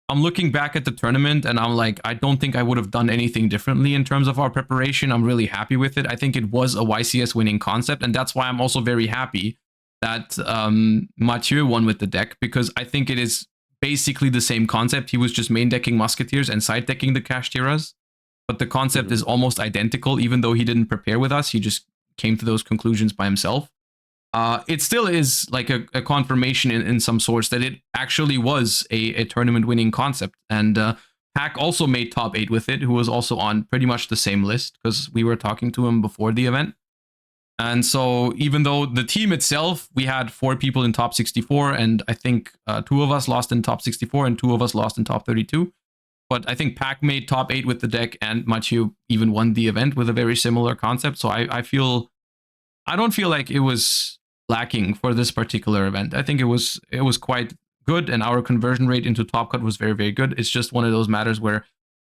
looking back at the tournament and I'm like, I don't think I would have done anything differently in terms of our preparation. I'm really happy with it. I think it was a YCS winning concept, and that's why I'm also very happy that Mathieu won with the deck, because I think it is basically the same concept. He was just main decking Musketeers and side decking the Kashtiras, but the concept is almost identical. Even though he didn't prepare with us, he just came to those conclusions by himself. It still is like a confirmation in some sorts that it actually was a tournament winning concept. And Pack also made top 8 with it, who was also on pretty much the same list because we were talking to him before the event. And so even though the team itself, we had 4 people in top 64, and I think 2 of us lost in top 64 and 2 of us lost in top 32. But I think Pack made top 8 with the deck, and Mathieu even won the event with a very similar concept. So I don't feel like it was lacking for this particular event. I think it was quite good, and our conversion rate into top cut was very, very good. It's just one of those matters where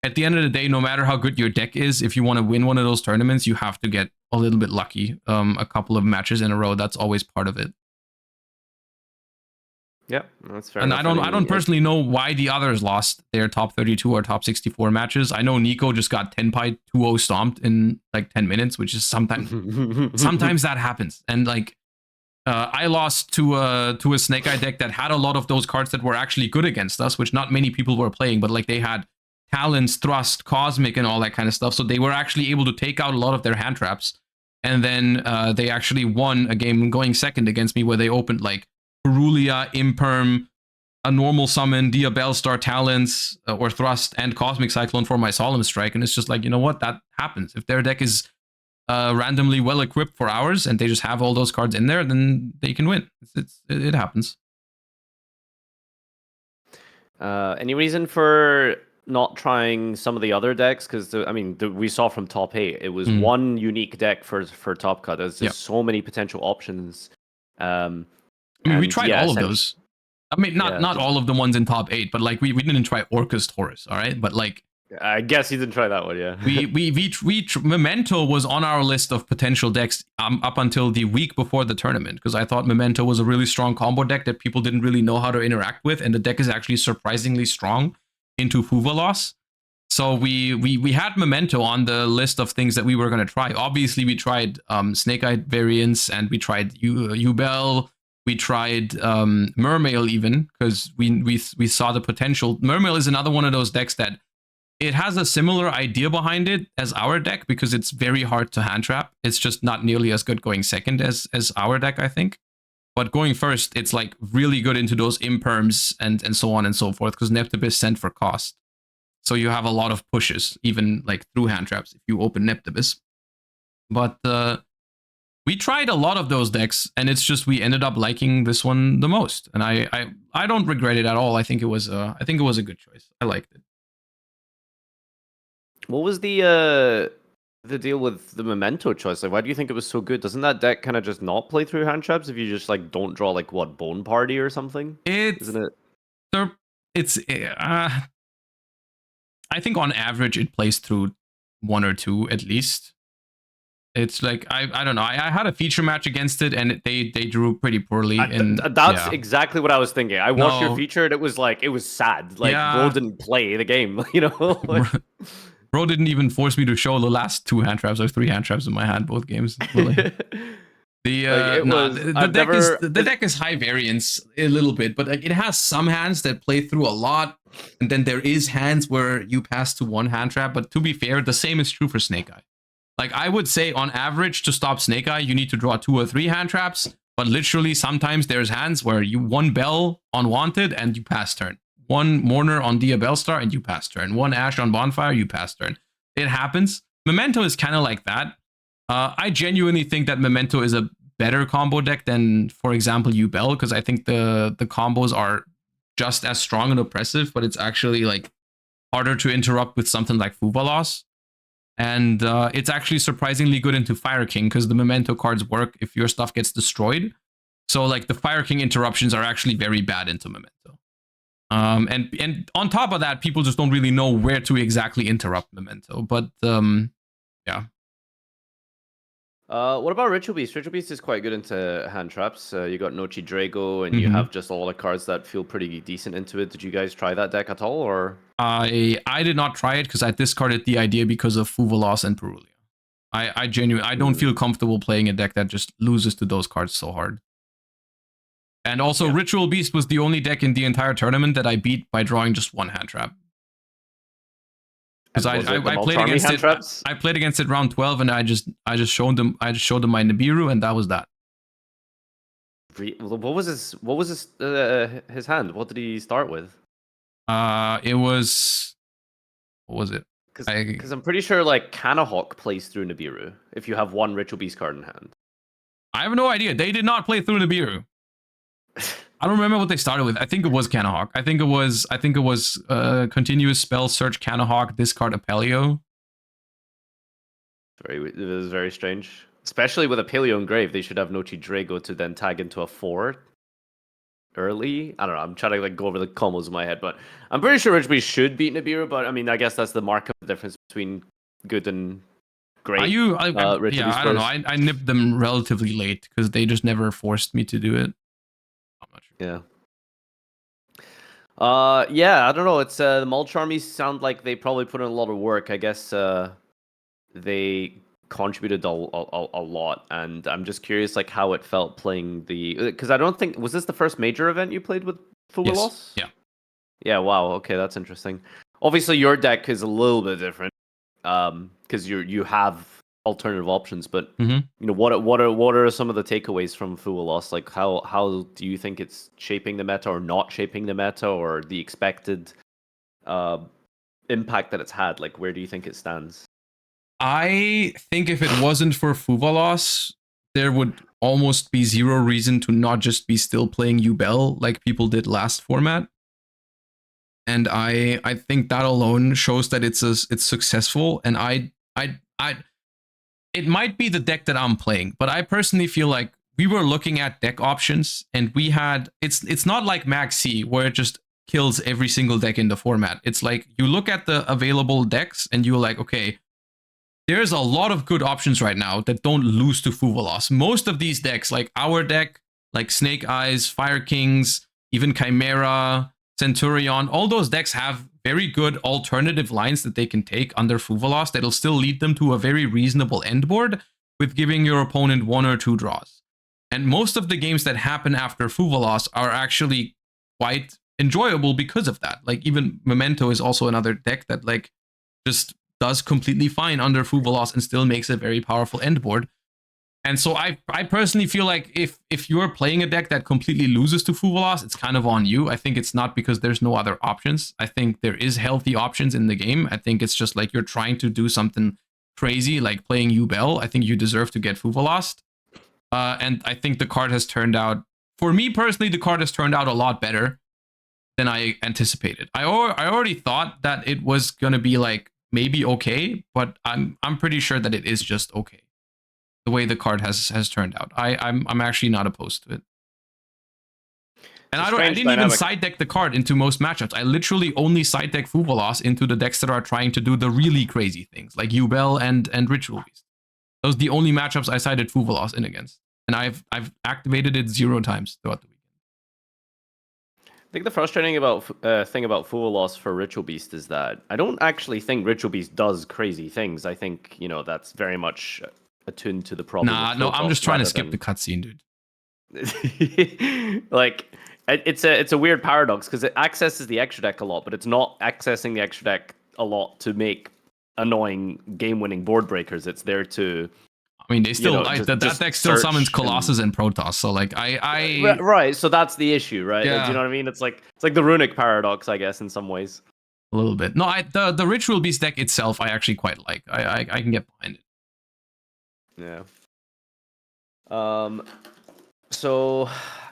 at the end of the day, no matter how good your deck is, if you want to win one of those tournaments, you have to get a little bit lucky a couple of matches in a row. That's always part of it. Yeah, that's fair. And enough. I don't personally know why the others lost their top 32 or top 64 matches. I know Nico just got 10 pi 2-0 stomped in like 10 minutes, which is sometimes that happens. And like I lost to a Snake Eye deck that had a lot of those cards that were actually good against us, which not many people were playing, but like they had Talons, Thrust, Cosmic, and all that kind of stuff. So they were actually able to take out a lot of their hand traps. And then they actually won a game going second against me where they opened like Perulia, Imperm, a normal summon, Diabellstar, Talons, or Thrust, and Cosmic Cyclone for my Solemn Strike. And it's just like, you know what? That happens. If their deck is randomly well equipped for ours and they just have all those cards in there, then they can win. It happens. Any reason for not trying some of the other decks? Because we saw from top 8, it was one unique deck for top cut. There's just so many potential options. We tried all of those. I mean, not all of the ones in top 8, but like we didn't try Orcus Taurus, all right? But like, I guess you didn't try that one, yeah. Memento was on our list of potential decks up until the week before the tournament, because I thought Memento was a really strong combo deck that people didn't really know how to interact with, and the deck is actually surprisingly strong into Fuvalos. So we had Memento on the list of things that we were going to try. Obviously, we tried Snake Eye variants, and we tried Ubel. We tried Mermail even, because we saw the potential. Mermail is another one of those decks that it has a similar idea behind it as our deck, because it's very hard to hand trap. It's just not nearly as good going second as our deck, I think. But going first, it's like really good into those imperms and so on and so forth, because Neptibus sent for cost. So you have a lot of pushes, even like through hand traps if you open Neptibus. But we tried a lot of those decks, and it's just we ended up liking this one the most. And I don't regret it at all. I think it was a good choice. I liked it. What was the deal with the Memento choice? Like, why do you think it was so good? Doesn't that deck kind of just not play through hand traps if you just like don't draw like what Bone Party or something? Isn't it? I think on average it plays through 1 or 2 at least. It's like I don't know. I had a feature match against it, and they drew pretty poorly. And that's exactly what I was thinking. I watched your feature, and it was sad. Like Bro didn't play the game, you know. Like... Bro didn't even force me to show the last 2 hand traps or 3 hand traps in my hand both games. The deck is high variance a little bit, but like, it has some hands that play through a lot, and then there is hands where you pass to 1 hand trap. But to be fair, the same is true for Snake Eye. Like I would say, on average, to stop Snake Eye, you need to draw 2 or 3 hand traps. But literally, sometimes there's hands where you 1 Bell on Wanted and you pass turn. 1 Mourner on Diabellstar and you pass turn. 1 Ash on Bonfire, you pass turn. It happens. Memento is kind of like that. I genuinely think that Memento is a better combo deck than, for example, Ubel, because I think the combos are just as strong and oppressive, but it's actually like harder to interrupt with something like Fuvalos. And it's actually surprisingly good into Fire King because the Memento cards work if your stuff gets destroyed. So like the Fire King interruptions are actually very bad into Memento. And on top of that, people just don't really know where to exactly interrupt Memento. But yeah. What about Ritual Beast? Ritual Beast is quite good into hand traps. You got Nochi Drago, and you have just a lot of cards that feel pretty decent into it. Did you guys try that deck at all, or? I did not try it because I discarded the idea because of Fuvalos and Perulia. I genuinely don't feel comfortable playing a deck that just loses to those cards so hard. And also, Ritual Beast was the only deck in the entire tournament that I beat by drawing just one hand trap. Because I played against it. I played against it round 12, and I just showed them my Nibiru, and that was that. What was his hand? What did he start with? It was, what was it? Because I'm pretty sure like Kanahawk plays through Nibiru if you have one Ritual Beast card in hand. I have no idea. They did not play through Nibiru. I don't remember what they started with. I think it was Kanahawk. I think it was continuous spell search Kanahawk, discard Apelio. It was very strange. Especially with Apelio Engrave, they should have Nochi Drago to then tag into a 4 early. I don't know. I'm trying to like go over the combos in my head, but I'm pretty sure Ritual Beast should beat Nibiru. But I mean, I guess that's the mark of the difference between good and great. I don't know. I nipped them relatively late because they just never forced me to do it. I'm not sure. Yeah, I don't know. It's the Mulch armies sound like they probably put in a lot of work. I guess they contributed a lot, and I'm just curious like how it felt playing the, because I don't think, was this the first major event you played with Fugalos? Yes. Yeah, wow, okay, that's interesting. Obviously your deck is a little bit different because you have alternative options, but you know, what are some of the takeaways from Fugalos? Like how do you think it's shaping the meta or not shaping the meta, or the expected impact that it's had? Like where do you think it stands? I think if it wasn't for Fuvalos, there would almost be zero reason to not just be still playing Yubel like people did last format. And I think that alone shows that it's successful. And it might be the deck that I'm playing, but I personally feel like we were looking at deck options, and we had, it's not like Max C where it just kills every single deck in the format. It's like you look at the available decks and you're like, okay, there's a lot of good options right now that don't lose to Fuvalos. Most of these decks, like our deck, like Snake Eyes, Fire Kings, even Chimera, Centurion, all those decks have very good alternative lines that they can take under Fuvalos that'll still lead them to a very reasonable end board with giving your opponent 1 or 2 draws. And most of the games that happen after Fuvalos are actually quite enjoyable because of that. Like even Memento is also another deck that like just does completely fine under Fuvalos and still makes a very powerful end board. And so I personally feel like if you're playing a deck that completely loses to Fuvalos, it's kind of on you. I think it's not because there's no other options. I think there is healthy options in the game. I think it's just like you're trying to do something crazy, like playing Yubel. I think you deserve to get Fuvalos. And I think the card has turned out, for me personally, the card has turned out a lot better than I anticipated. I already thought that it was gonna be like maybe okay, but I'm pretty sure that it is just okay. The way the card has turned out, I'm actually not opposed to it. And I didn't even side deck the card into most matchups. I literally only side deck Fuvalos into the decks that are trying to do the really crazy things, like Yubel and Ritual Beast. Those are the only matchups I sided Fuvalos in against, and I've activated it 0 times throughout the weekend. I think the frustrating thing about Fuvalos for Ritual Beast is that I don't actually think Ritual Beast does crazy things. I think, you know, that's very much attuned to the problem. No, I'm just trying to skip the cutscene, dude. Like, it's a weird paradox because it accesses the extra deck a lot, but it's not accessing the extra deck a lot to make annoying game-winning board breakers. It's there to, I mean, they still, that deck still summons Colossus and Protoss, so like right. So that's the issue, right? Yeah. Do you know what I mean? It's like the runic paradox, I guess, in some ways. A little bit. No, the Ritual Beast deck itself, I actually quite like. I can get behind it. Yeah. So,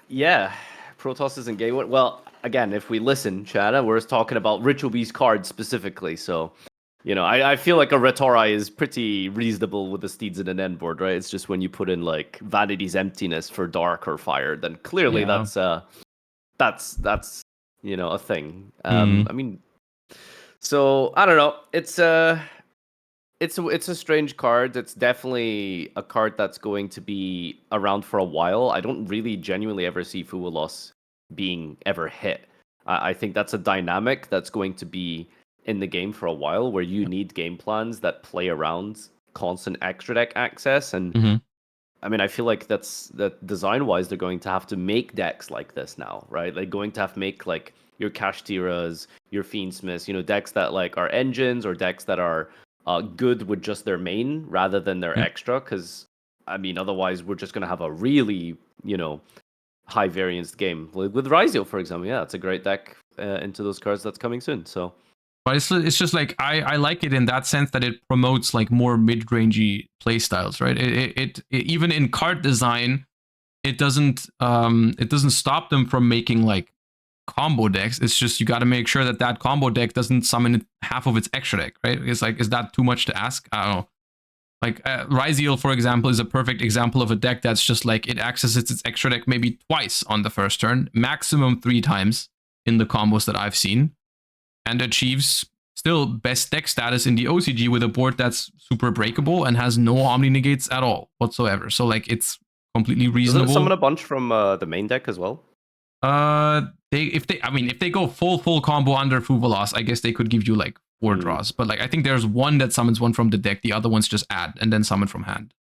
yeah, Protoss isn't gay. Well, again, if we listen, Chada, we're talking about Ritual Beast cards specifically. So, You know, I feel like a Retorai is pretty reasonable with the steeds in an end board, right? It's just when you put in like Vanity's Emptiness for Dark or Fire, then clearly Yeah. that's you know a thing. Mm. I mean, so I don't know. It's a strange card. It's definitely a card that's going to be around for a while. I don't really genuinely ever see Fuwalos being ever hit. I think that's a dynamic that's going to be in the game for a while, where you need game plans that play around constant extra deck access. And Hmm. I mean, I feel like that design wise, they're going to have to make decks like this now, right? Like going to have to make like your Kashtiras, your Fiendsmiths, you know, decks that like are engines or decks that are good with just their main rather than their Yeah. extra. Because I mean, otherwise we're just gonna have a really high variance game with Ryzio, for example. Yeah, it's a great deck into those cards that's coming soon. So But it's just like I like it in that sense that it promotes like more mid-rangey play styles, right? It even in card design, it doesn't stop them from making like combo decks. It's just you got to make sure that that combo deck doesn't summon half of its extra deck, right? It's like, is that too much to ask? I don't know. Like Ryziel, for example, is a perfect example of a deck that's just like it accesses its extra deck maybe twice on the first turn, maximum 3 times in the combos that I've seen, and achieves still best deck status in the OCG with a board that's super breakable and has no Omni negates at all whatsoever. So like it's completely doesn't it summon reasonable. a bunch from the main deck as well? If they go full combo under Fuvalos, I guess they could give you like 4 draws. But like I think there's one that summons one from the deck, the other ones just add and then summon from hand.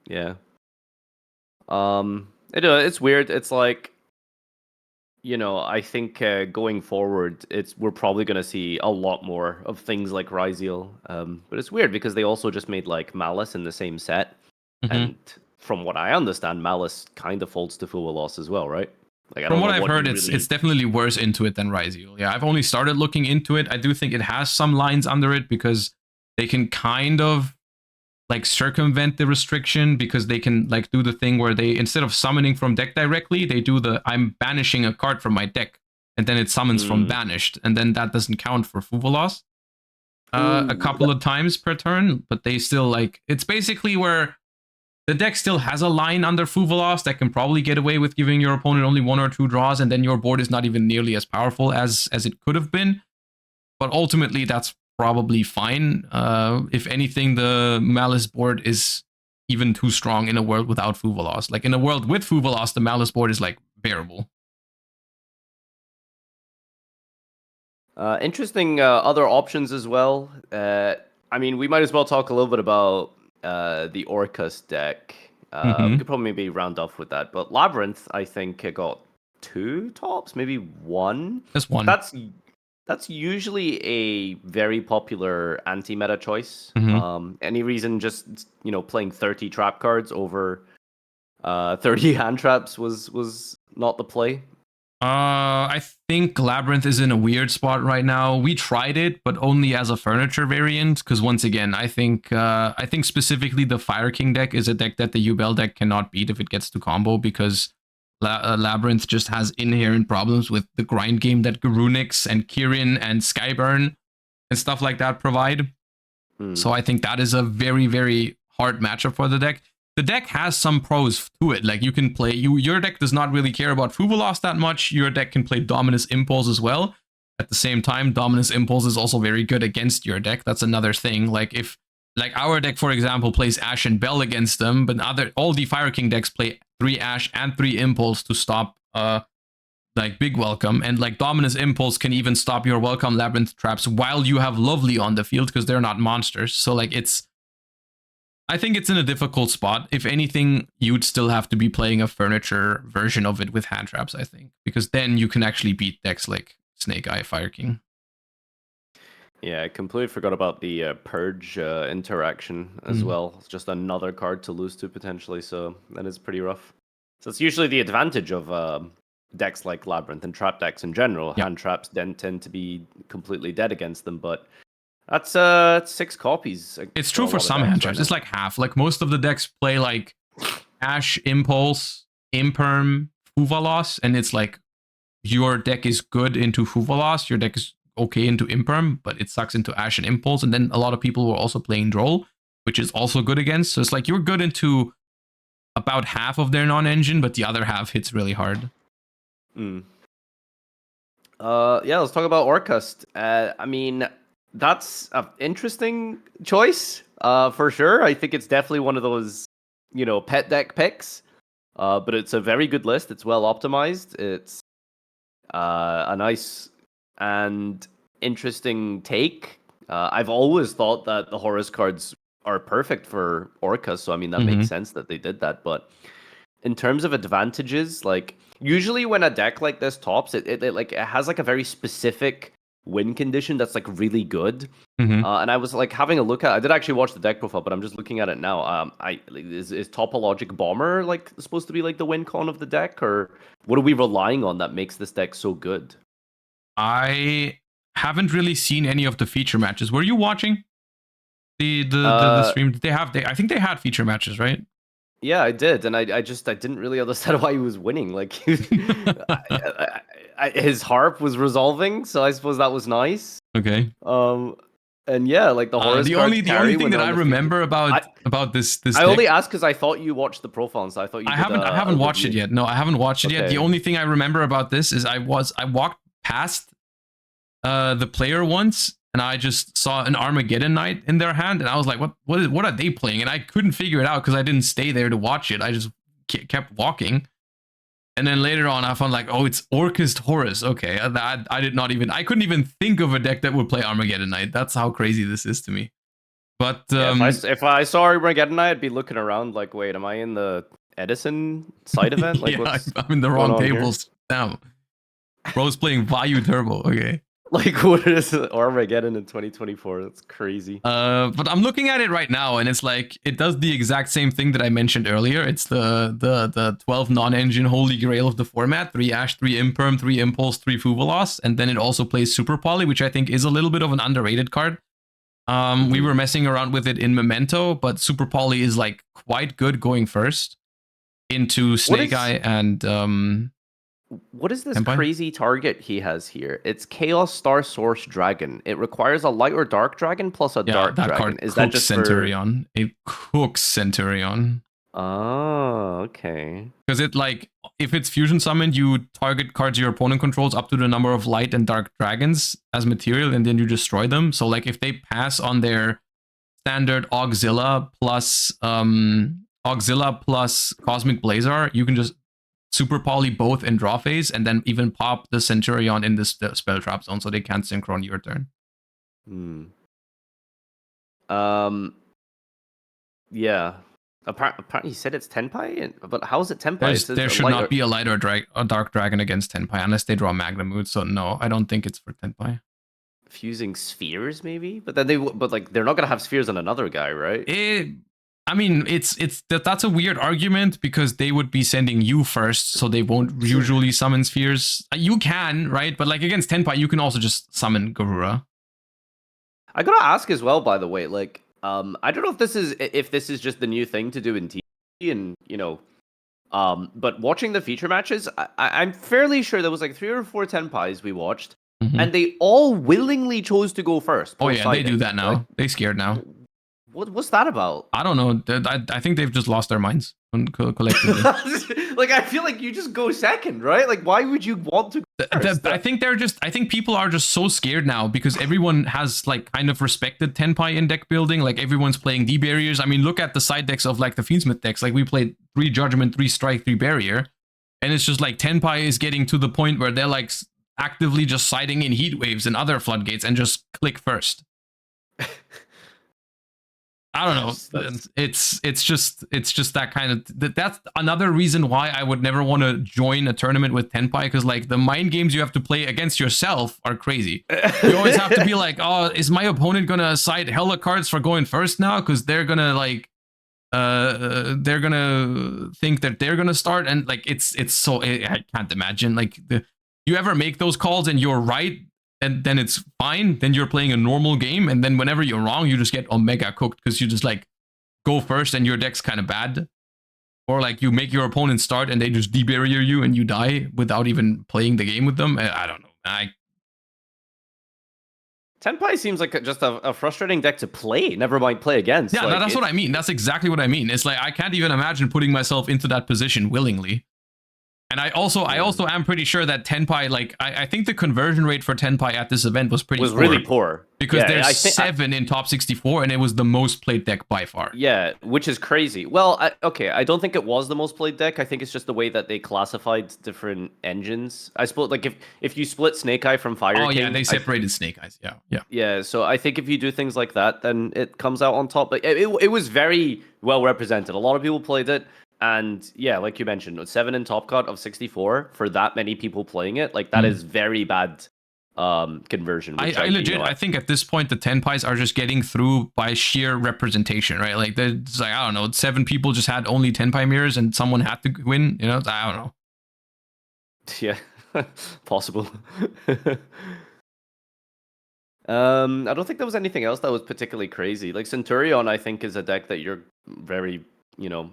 Yeah. It's weird. It's like, I think going forward, we're probably gonna see a lot more of things like Ryziel. But it's weird because they also just made like Malice in the same set, Mm-hmm. and from what I understand, Malice kind of folds to Full Loss as well, right? Like I From don't what know I've what heard, you it's really. definitely worse into it than Ryziel. Yeah, I've only started looking into it. I do think it has some lines under it because they can kind of like circumvent the restriction because they can like do the thing where they, instead of summoning from deck directly, they do the I'm banishing a card from my deck and then it summons from Mm. banished and then that doesn't count for Fuvalos a Ooh, couple of times per turn, but they still like, it's basically where the deck still has a line under Fuvalos that can probably get away with giving your opponent only 1 or 2 draws, and then your board is not even nearly as powerful as it could have been. But ultimately, that's probably fine. If anything, the Malice board is even too strong in a world without Fuvalos. Like in a world with Fuvalos, the Malice board is like bearable. interesting other options as well. I mean, we might as well talk a little bit about the Orcus deck. We Mm-hmm. could probably maybe round off with that. But Labyrinth, I think, it got 2 tops, maybe one. Just one. That's that's usually a very popular anti-meta choice. Mm-hmm. Any reason just playing 30 trap cards over 30 hand traps was not the play. I think Labyrinth is in a weird spot right now. We tried it, but only as a furniture variant. Because once again, I think specifically the Fire King deck is a deck that the Ubel deck cannot beat if it gets to combo because Labyrinth just has inherent problems with the grind game that Garunix and Kirin and Skyburn and stuff like that provide. Hmm. So I think that is a very, very hard matchup for the deck. The deck has some pros to it. Like you can play, your deck does not really care about Fuvalos that much. Your deck can play Dominus Impulse as well. At the same time, Dominus Impulse is also very good against your deck. That's another thing. Like if like our deck, for example, plays Ash and Bell against them, but all the Fire King decks play 3 Ash and 3 Impulse to stop like Big Welcome, and like Dominus Impulse can even stop your Welcome Labyrinth traps while you have Lovely on the field because they're not monsters. So like I think it's in a difficult spot. If anything, you'd still have to be playing a furniture version of it with hand traps, I think, because then you can actually beat decks like Snake Eye, Fire King. Yeah, I completely forgot about the Purge interaction as well. It's just another card to lose to potentially, so that is pretty rough. So it's usually the advantage of decks like Labyrinth and trap decks in general. Yeah. Hand traps then tend to be completely dead against them, but that's 6 copies. It's true for some hand traps. It's like half. Like most of the decks play like Ash, Impulse, Imperm, Fuvalos, and it's like your deck is good into Fuvalos, your deck is okay into Imperm, but it sucks into Ash and Impulse. And then a lot of people were also playing Droll, which is also good against. So it's like you're good into about half of their non-engine, but the other half hits really hard. Yeah, let's talk about Orcust. I mean, that's an interesting choice, for sure. I think it's definitely one of those, pet deck picks. But it's a very good list. It's well optimized. It's a nice and interesting take. I've always thought that the Horus cards are perfect for Orcust, so I mean that makes sense that they did that. But in terms of advantages, like usually when a deck like this tops, it has like a very specific win condition that's like really good. And I was like having a look at. I did actually watch the deck profile, but I'm just looking at it now. Is Topologic Bomber like supposed to be like the win con of the deck, or what are we relying on that makes this deck so good? I haven't really seen any of the feature matches. Were you watching the stream? Did they have? I think they had feature matches, right? Yeah, I did, and I didn't really understand why he was winning. Like his harp was resolving, so I suppose that was nice. Okay. And yeah, like the Horus the only thing that I remember about this I deck, only asked because I thought you watched the profile, so I thought you. I haven't watched it yet. No, I haven't watched it yet. The only thing I remember about this is I walked past the player once, and I just saw an Armageddon Knight in their hand, and I was like, what are they playing? And I couldn't figure it out because I didn't stay there to watch it. I just kept walking. And then later on, I found like, oh, it's Orcust Horus. Okay, I couldn't even think of a deck that would play Armageddon Knight. That's how crazy this is to me. But if I saw Armageddon Knight, I'd be looking around like, wait, am I in the Edison side event? Like, yeah, I'm in the wrong tables. Damn, bro's playing Vayu Turbo. Okay. Like, what is Armageddon in 2024? That's crazy. But I'm looking at it right now, and it's like it does the exact same thing that I mentioned earlier. It's the 12 non-engine holy grail of the format: 3 Ash, 3 Imperm, 3 Impulse, 3 Fuvalos, and then it also plays Super Poly, which I think is a little bit of an underrated card. We were messing around with it in Memento, but Super Poly is like quite good going first into Snake Eye and what is this crazy target he has here? It's Chaos Star Source Dragon. It requires a light or dark dragon plus a dark dragon. Card is that just Centurion? It cooks Centurion. Oh, okay. Because it like if it's fusion summoned, you target cards your opponent controls up to the number of light and dark dragons as material, and then you destroy them. So like if they pass on their standard Auxilla plus Cosmic Blazar, you can just Super Poly both in draw phase, and then even pop the Centurion in this spell trap zone, so they can't synchron your turn. Yeah. Apparently, he said it's Tenpai, but how is it Tenpai? There should not be a light or dark dragon against Tenpai unless they draw Magna Mood. So no, I don't think it's for Tenpai. Fusing spheres, maybe, but then they're not gonna have spheres on another guy, right? I mean, that's a weird argument because they would be sending you first, so they won't usually summon spheres. You can, right? But like against Tenpai, you can also just summon Garura. I gotta ask as well, by the way, like, I don't know if this is just the new thing to do in TV, and but watching the feature matches, I'm fairly sure there was like 3 or 4 Tenpais we watched, and they all willingly chose to go first. Oh yeah, they do that now. Like, they scared now. What's that about? I don't know. I think they've just lost their minds collectively. Like, I feel like you just go second, right? Like, why would you want to go first? I think people are just so scared now because everyone has like kind of respected Tenpai in deck building. Like everyone's playing D barriers. I mean, look at the side decks of like the Fiendsmith decks. Like we played 3 Judgment, 3 Strike, 3 Barrier. And it's just like Tenpai is getting to the point where they're like actively just siding in Heat Waves and other floodgates and just click first. I don't know. It's just that kind of that's another reason why I would never want to join a tournament with Tenpai, because like the mind games you have to play against yourself are crazy. You always have to be like, oh, is my opponent gonna side hella cards for going first now? Because they're gonna like they're gonna think that they're gonna start, and like it's so I can't imagine like you ever make those calls and you're right. And then it's fine. Then you're playing a normal game, and then whenever you're wrong, you just get omega cooked because you just like go first and your deck's kind of bad, or like you make your opponent start and they just debarrier you and you die without even playing the game with them. I don't know. Tenpai seems like just a frustrating deck to play. Never mind play against. Yeah, like, that's what I mean. That's exactly what I mean. It's like I can't even imagine putting myself into that position willingly. And I also am pretty sure that Tenpai, like I think the conversion rate for Tenpai at this event was really poor because there's 7 in top 64, and it was the most played deck by far. Yeah, which is crazy. Well, I don't think it was the most played deck. I think it's just the way that they classified different engines. I suppose, like if you split Snake Eye from Fire King. Oh yeah, they separated Snake Eyes. Yeah. Yeah, so I think if you do things like that, then it comes out on top. But it was very well represented. A lot of people played it. And yeah, like you mentioned, 7 in top cut of 64 for that many people playing it, like that is very bad conversion. I legit, I think at this point the Tenpais are just getting through by sheer representation, right? Like there's like, I don't know, 7 people just had only Tenpai mirrors and someone had to win, you know? I don't know. Yeah, possible. I don't think there was anything else that was particularly crazy. Like Centurion, I think, is a deck that you're very,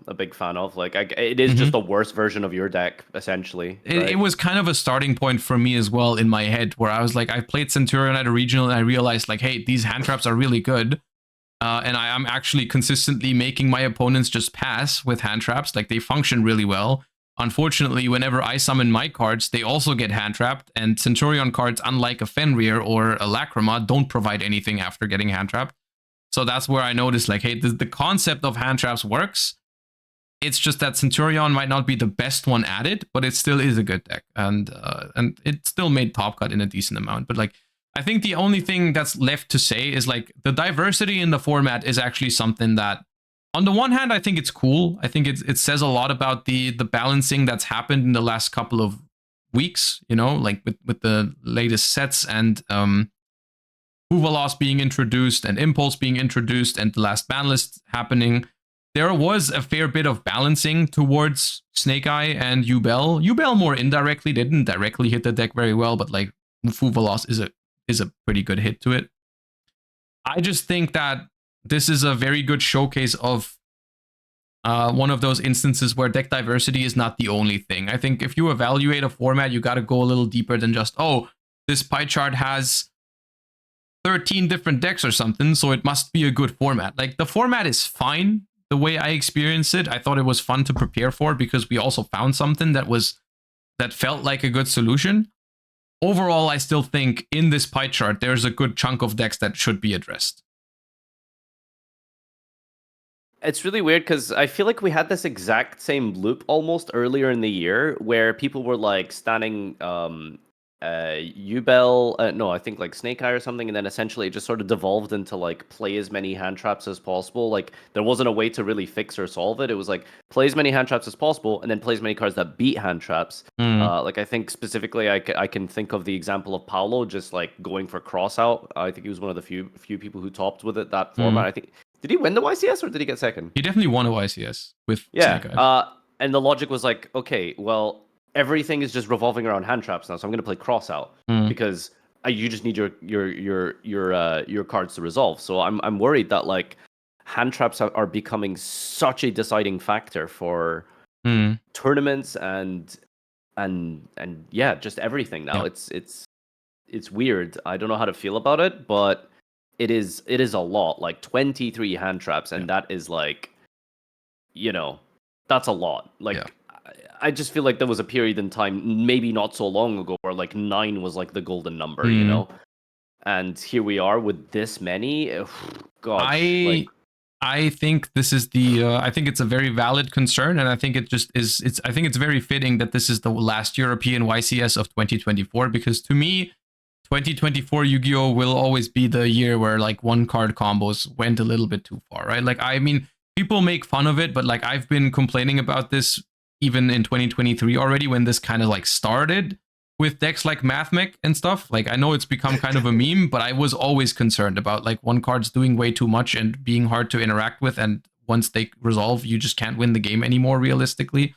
a big fan of. Like, it is just the worst version of your deck, essentially. Right? It was kind of a starting point for me as well in my head, where I was like, I played Centurion at a regional, and I realized, like, hey, these hand traps are really good. And I'm actually consistently making my opponents just pass with hand traps. Like, they function really well. Unfortunately, whenever I summon my cards, they also get hand trapped. And Centurion cards, unlike a Fenrir or a Lacrima, don't provide anything after getting hand trapped. So that's where I noticed, like, hey, the concept of hand traps works. It's just that Centurion might not be the best one at it, but it still is a good deck. And it still made top cut in a decent amount. But, like, I think the only thing that's left to say is, like, the diversity in the format is actually something that, on the one hand, I think it's cool. I think it says a lot about the balancing that's happened in the last couple of weeks, like with the latest sets and Huvalos being introduced and Impulse being introduced and the last ban list happening. There was a fair bit of balancing towards Snake Eye and Yubel. Yubel more indirectly, didn't directly hit the deck very well, but like Huvalos is a pretty good hit to it. I just think that this is a very good showcase of one of those instances where deck diversity is not the only thing. I think if you evaluate a format, you got to go a little deeper than just, oh, this pie chart has 13 different decks or something, so it must be a good format. Like, the format is fine the way I experienced it. I thought it was fun to prepare for because we also found something that felt like a good solution. Overall, I still think in this pie chart, there's a good chunk of decks that should be addressed. It's really weird because I feel like we had this exact same loop almost earlier in the year where people were like standing Yubel, no, I think like Snake Eye or something, and then essentially it just sort of devolved into like play as many hand traps as possible. Like there wasn't a way to really fix or solve it. It was like play as many hand traps as possible and then play as many cards that beat hand traps. Like I think specifically I can think of the example of Paolo just like going for cross out. I think he was one of the few people who topped with it that format. I think. Did he win the YCS or did he get second? He definitely won a YCS with Snake Eye. And the logic was like, okay, well, everything is just revolving around hand traps now, so I'm going to play cross out because you just need your cards to resolve. So I'm worried that like hand traps are becoming such a deciding factor for tournaments and yeah, just everything now. Yeah. It's weird. I don't know how to feel about it, but it is a lot, like 23 hand traps, and that is like, that's a lot. Like, I just feel like there was a period in time, maybe not so long ago, where like 9 was like the golden number, and here we are with this many. Gosh, I think this is I think it's a very valid concern, and I think it just is. I think it's very fitting that this is the last European YCS of 2024, because to me, 2024 Yu-Gi-Oh! Will always be the year where like one card combos went a little bit too far, right? Like, I mean, people make fun of it, but like I've been complaining about this even in 2023 already, when this kind of like started with decks like Mathmech and stuff. Like, I know it's become kind of a meme, but I was always concerned about like one card's doing way too much and being hard to interact with, and once they resolve, you just can't win the game anymore realistically.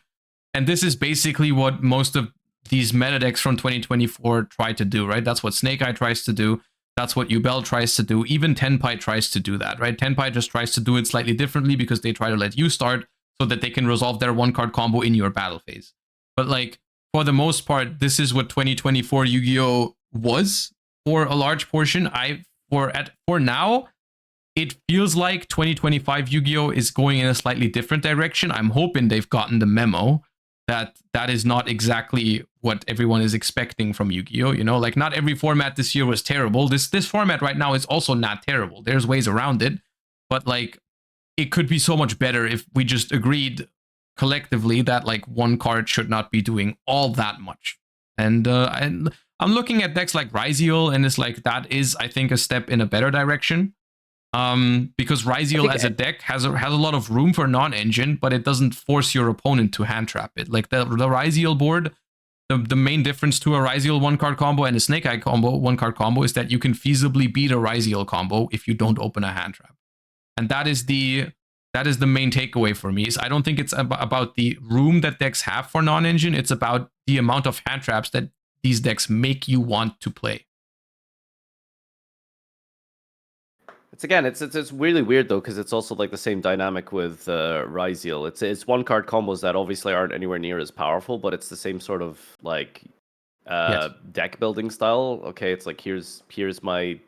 And this is basically what most of these meta decks from 2024 try to do, right? That's what Snake Eye tries to do. That's what Yubel tries to do. Even Tenpai tries to do that, right? Tenpai just tries to do it slightly differently because they try to let you start so that they can resolve their one card combo in your battle phase. But like, for the most part, this is what 2024 Yu-Gi-Oh! Was for a large portion. I for now, it feels like 2025 Yu-Gi-Oh is going in a slightly different direction. I'm hoping they've gotten the memo that is not exactly what everyone is expecting from Yu-Gi-Oh. You know, like not every format this year was terrible. This format right now is also not terrible. There's ways around it, but like it could be so much better if we just agreed collectively that like one card should not be doing all that much. And I'm looking at decks like Ryziel, and it's like that is, I think, a step in a better direction. Because Ryziel as a deck has a lot of room for non-engine, but it doesn't force your opponent to hand trap it. Like the Ryziel board, the main difference to a Ryziel 1-card combo and a Snake Eye combo 1-card combo is that you can feasibly beat a Ryziel combo if you don't open a hand trap. And that is the main takeaway for me. Is I don't think it's about the room that decks have for non-engine. It's about the amount of hand traps that these decks make you want to play. It's really weird though, because it's also like the same dynamic with Ryziel. It's 1-card combos that obviously aren't anywhere near as powerful, but it's the same sort of like deck building style. Okay, it's like here's my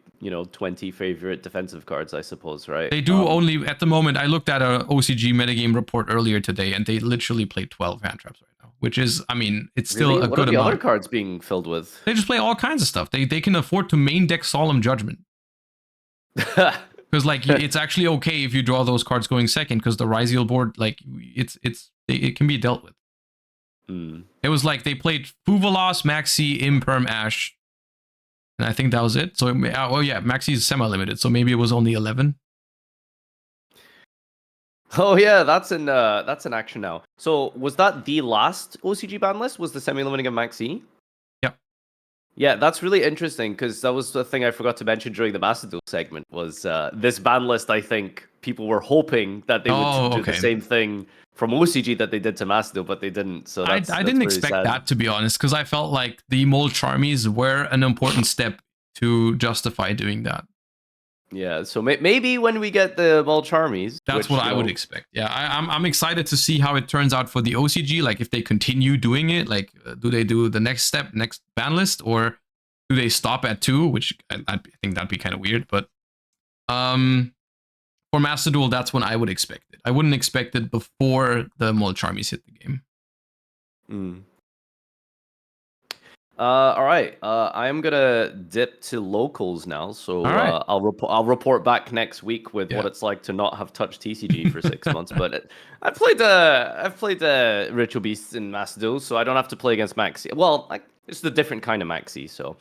20 favorite defensive cards, I suppose, right? They do only at the moment. I looked at a OCG metagame report earlier today, and they literally play 12 hand traps right now, which is, I mean, it's still a good amount. What are the other cards being filled with? They just play all kinds of stuff. They can afford to main deck Solemn Judgment. Because like it's actually okay if you draw those cards going second, because the Ryziel board, like it can be dealt with. It was like they played Fuvalos, Maxi, Imperm, Ash, and I think that was it. So Maxi is semi-limited, so maybe it was only 11. Oh yeah, that's in action now. So was that the last OCG ban list? Was the semi-limiting of Maxi? Yeah, that's really interesting, because that was the thing I forgot to mention during the Master Duel segment, was this ban list. I think people were hoping that they would do the same thing from OCG that they did to Master Duel, but they didn't. So I didn't expect that, to be honest, because I felt like the Mole Charmies were an important step to justify doing that. Yeah, so maybe when we get the Mole Charmies, that's what I would expect. Yeah, I'm excited to see how it turns out for the OCG. Like if they continue doing it, like do they do the next ban list, or do they stop at 2? Which I think that'd be kind of weird. But for Master Duel, that's when I would expect it. I wouldn't expect it before the Mole Charmies hit the game. All right. I am gonna dip to locals now, so I'll report back next week with what it's like to not have touched TCG for 6 months. But I've played Ritual Beasts in Master Duel, so I don't have to play against Maxi. Well, it's a different kind of Maxi, so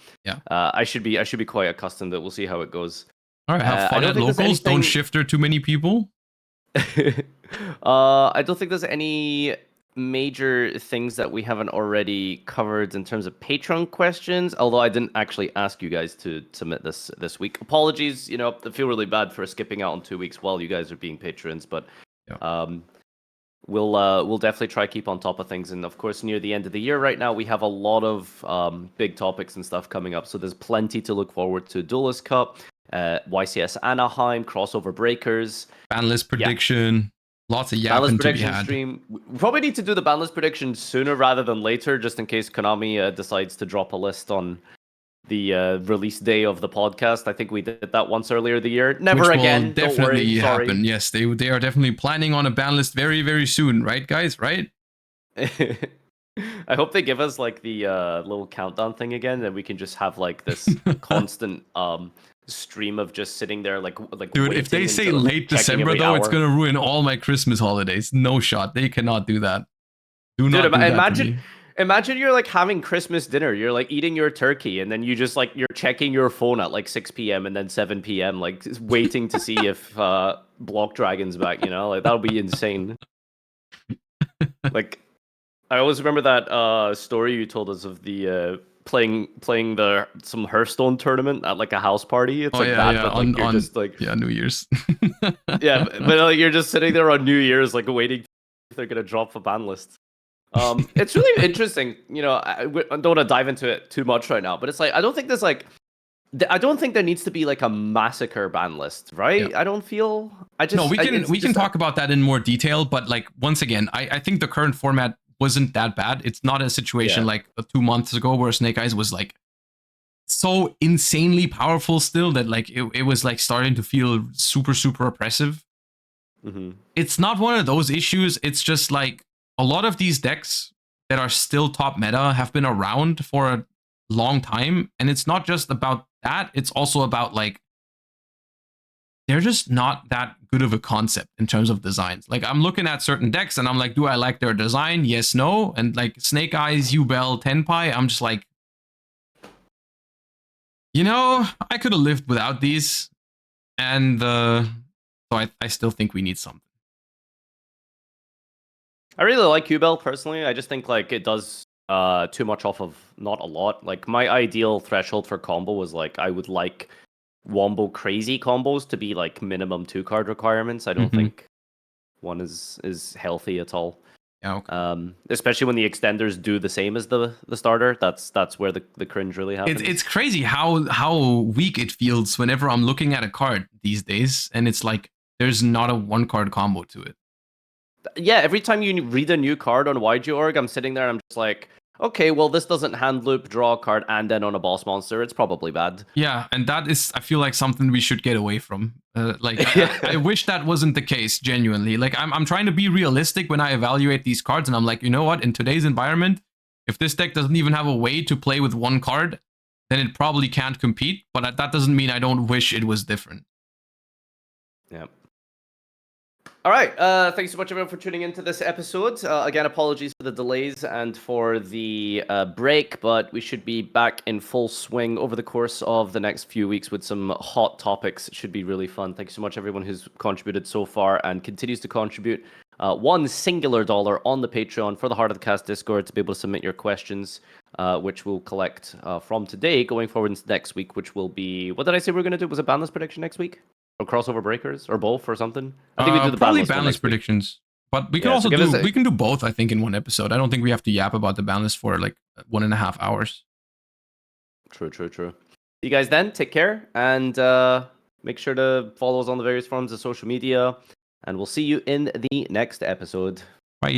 I should be quite accustomed to it. We'll see how it goes. All right, have fun at locals. Don't shifter too many people. I don't think there's any major things that we haven't already covered in terms of Patreon questions, although I didn't actually ask you guys to submit this week. Apologies, I feel really bad for skipping out on 2 weeks while you guys are being patrons, but we'll definitely try to keep on top of things. And of course, near the end of the year right now, we have a lot of big topics and stuff coming up, so there's plenty to look forward to. Duelist Cup, YCS Anaheim, crossover breakers, ban list prediction. Lots of yapping to be had. Stream. We probably need to do the ban list prediction sooner rather than later, just in case Konami decides to drop a list on the release day of the podcast. I think we did that once earlier the year. Never again. Definitely happen. Yes, they are definitely planning on a ban list very, very soon, right, guys? Right? I hope they give us like the little countdown thing again, and we can just have like this constant stream of just sitting there like dude, if they say late December though, it's gonna ruin all my Christmas holidays. No shot. They cannot do that. Do not do that. Imagine you're like having Christmas dinner, you're like eating your turkey, and then you just like you're checking your phone at like 6 p.m. and then 7 p.m. like waiting to see if Block Dragon's back, like that would be insane. Like I always remember that story you told us of the playing some Hearthstone tournament at like a house party. It's but like you're just like New Year's. Yeah, but like, you're just sitting there on New Year's like waiting if they're gonna drop a ban list. It's really interesting. I don't want to dive into it too much right now, but it's like I don't think there needs to be like a massacre ban list, right? Yeah. We can talk about that in more detail, but like once again, I think the current format wasn't that bad. It's not a situation like 2 months ago where Snake Eyes was like so insanely powerful still that like it was like starting to feel super oppressive. Mm-hmm. It's not one of those issues. It's just like a lot of these decks that are still top meta have been around for a long time, and it's not just about that. It's also about like they're just not that good of a concept in terms of designs. Like I'm looking at certain decks and I'm like, do I like their design? Yes, no. And like Snake Eyes, Ubel, Tenpai, I'm just like, I could have lived without these. And so I still think we need something. I really like Qbel personally. I just think like it does too much off of not a lot. Like my ideal threshold for combo was like I would like wombo crazy combos to be like minimum 2-card requirements. I don't think one is healthy at all. Yeah, okay. Especially when the extenders do the same as the starter. That's where the cringe really happens. It's crazy how weak it feels whenever I'm looking at a card these days, and it's like there's not a 1-card combo to it. Yeah, every time you read a new card on YG.org, I'm sitting there and I'm just like, okay, well, this doesn't hand loop, draw a card, and then on a boss monster. It's probably bad. Yeah, and that is, I feel like, something we should get away from. I wish that wasn't the case, genuinely. Like, I'm trying to be realistic when I evaluate these cards, and I'm like, you know what? In today's environment, if this deck doesn't even have a way to play with 1 card, then it probably can't compete. But that doesn't mean I don't wish it was different. Yeah. All right. Thanks so much, everyone, for tuning into this episode. Again, apologies for the delays and for the break, but we should be back in full swing over the course of the next few weeks with some hot topics. It should be really fun. Thanks so much, everyone who's contributed so far and continues to contribute. $1 singular on the Patreon for the Heart of the Cast Discord to be able to submit your questions, which we'll collect from today going forward into next week, which will be, what did I say we were going to do? Was it Banlist prediction next week? Or crossover breakers, or both, or something. I think we do the probably banlist predictions, but we can also do we can do both. I think in one episode. I don't think we have to yap about the banlist for like 1.5 hours. True. See you guys then. Take care and make sure to follow us on the various forms of social media. And we'll see you in the next episode. Bye.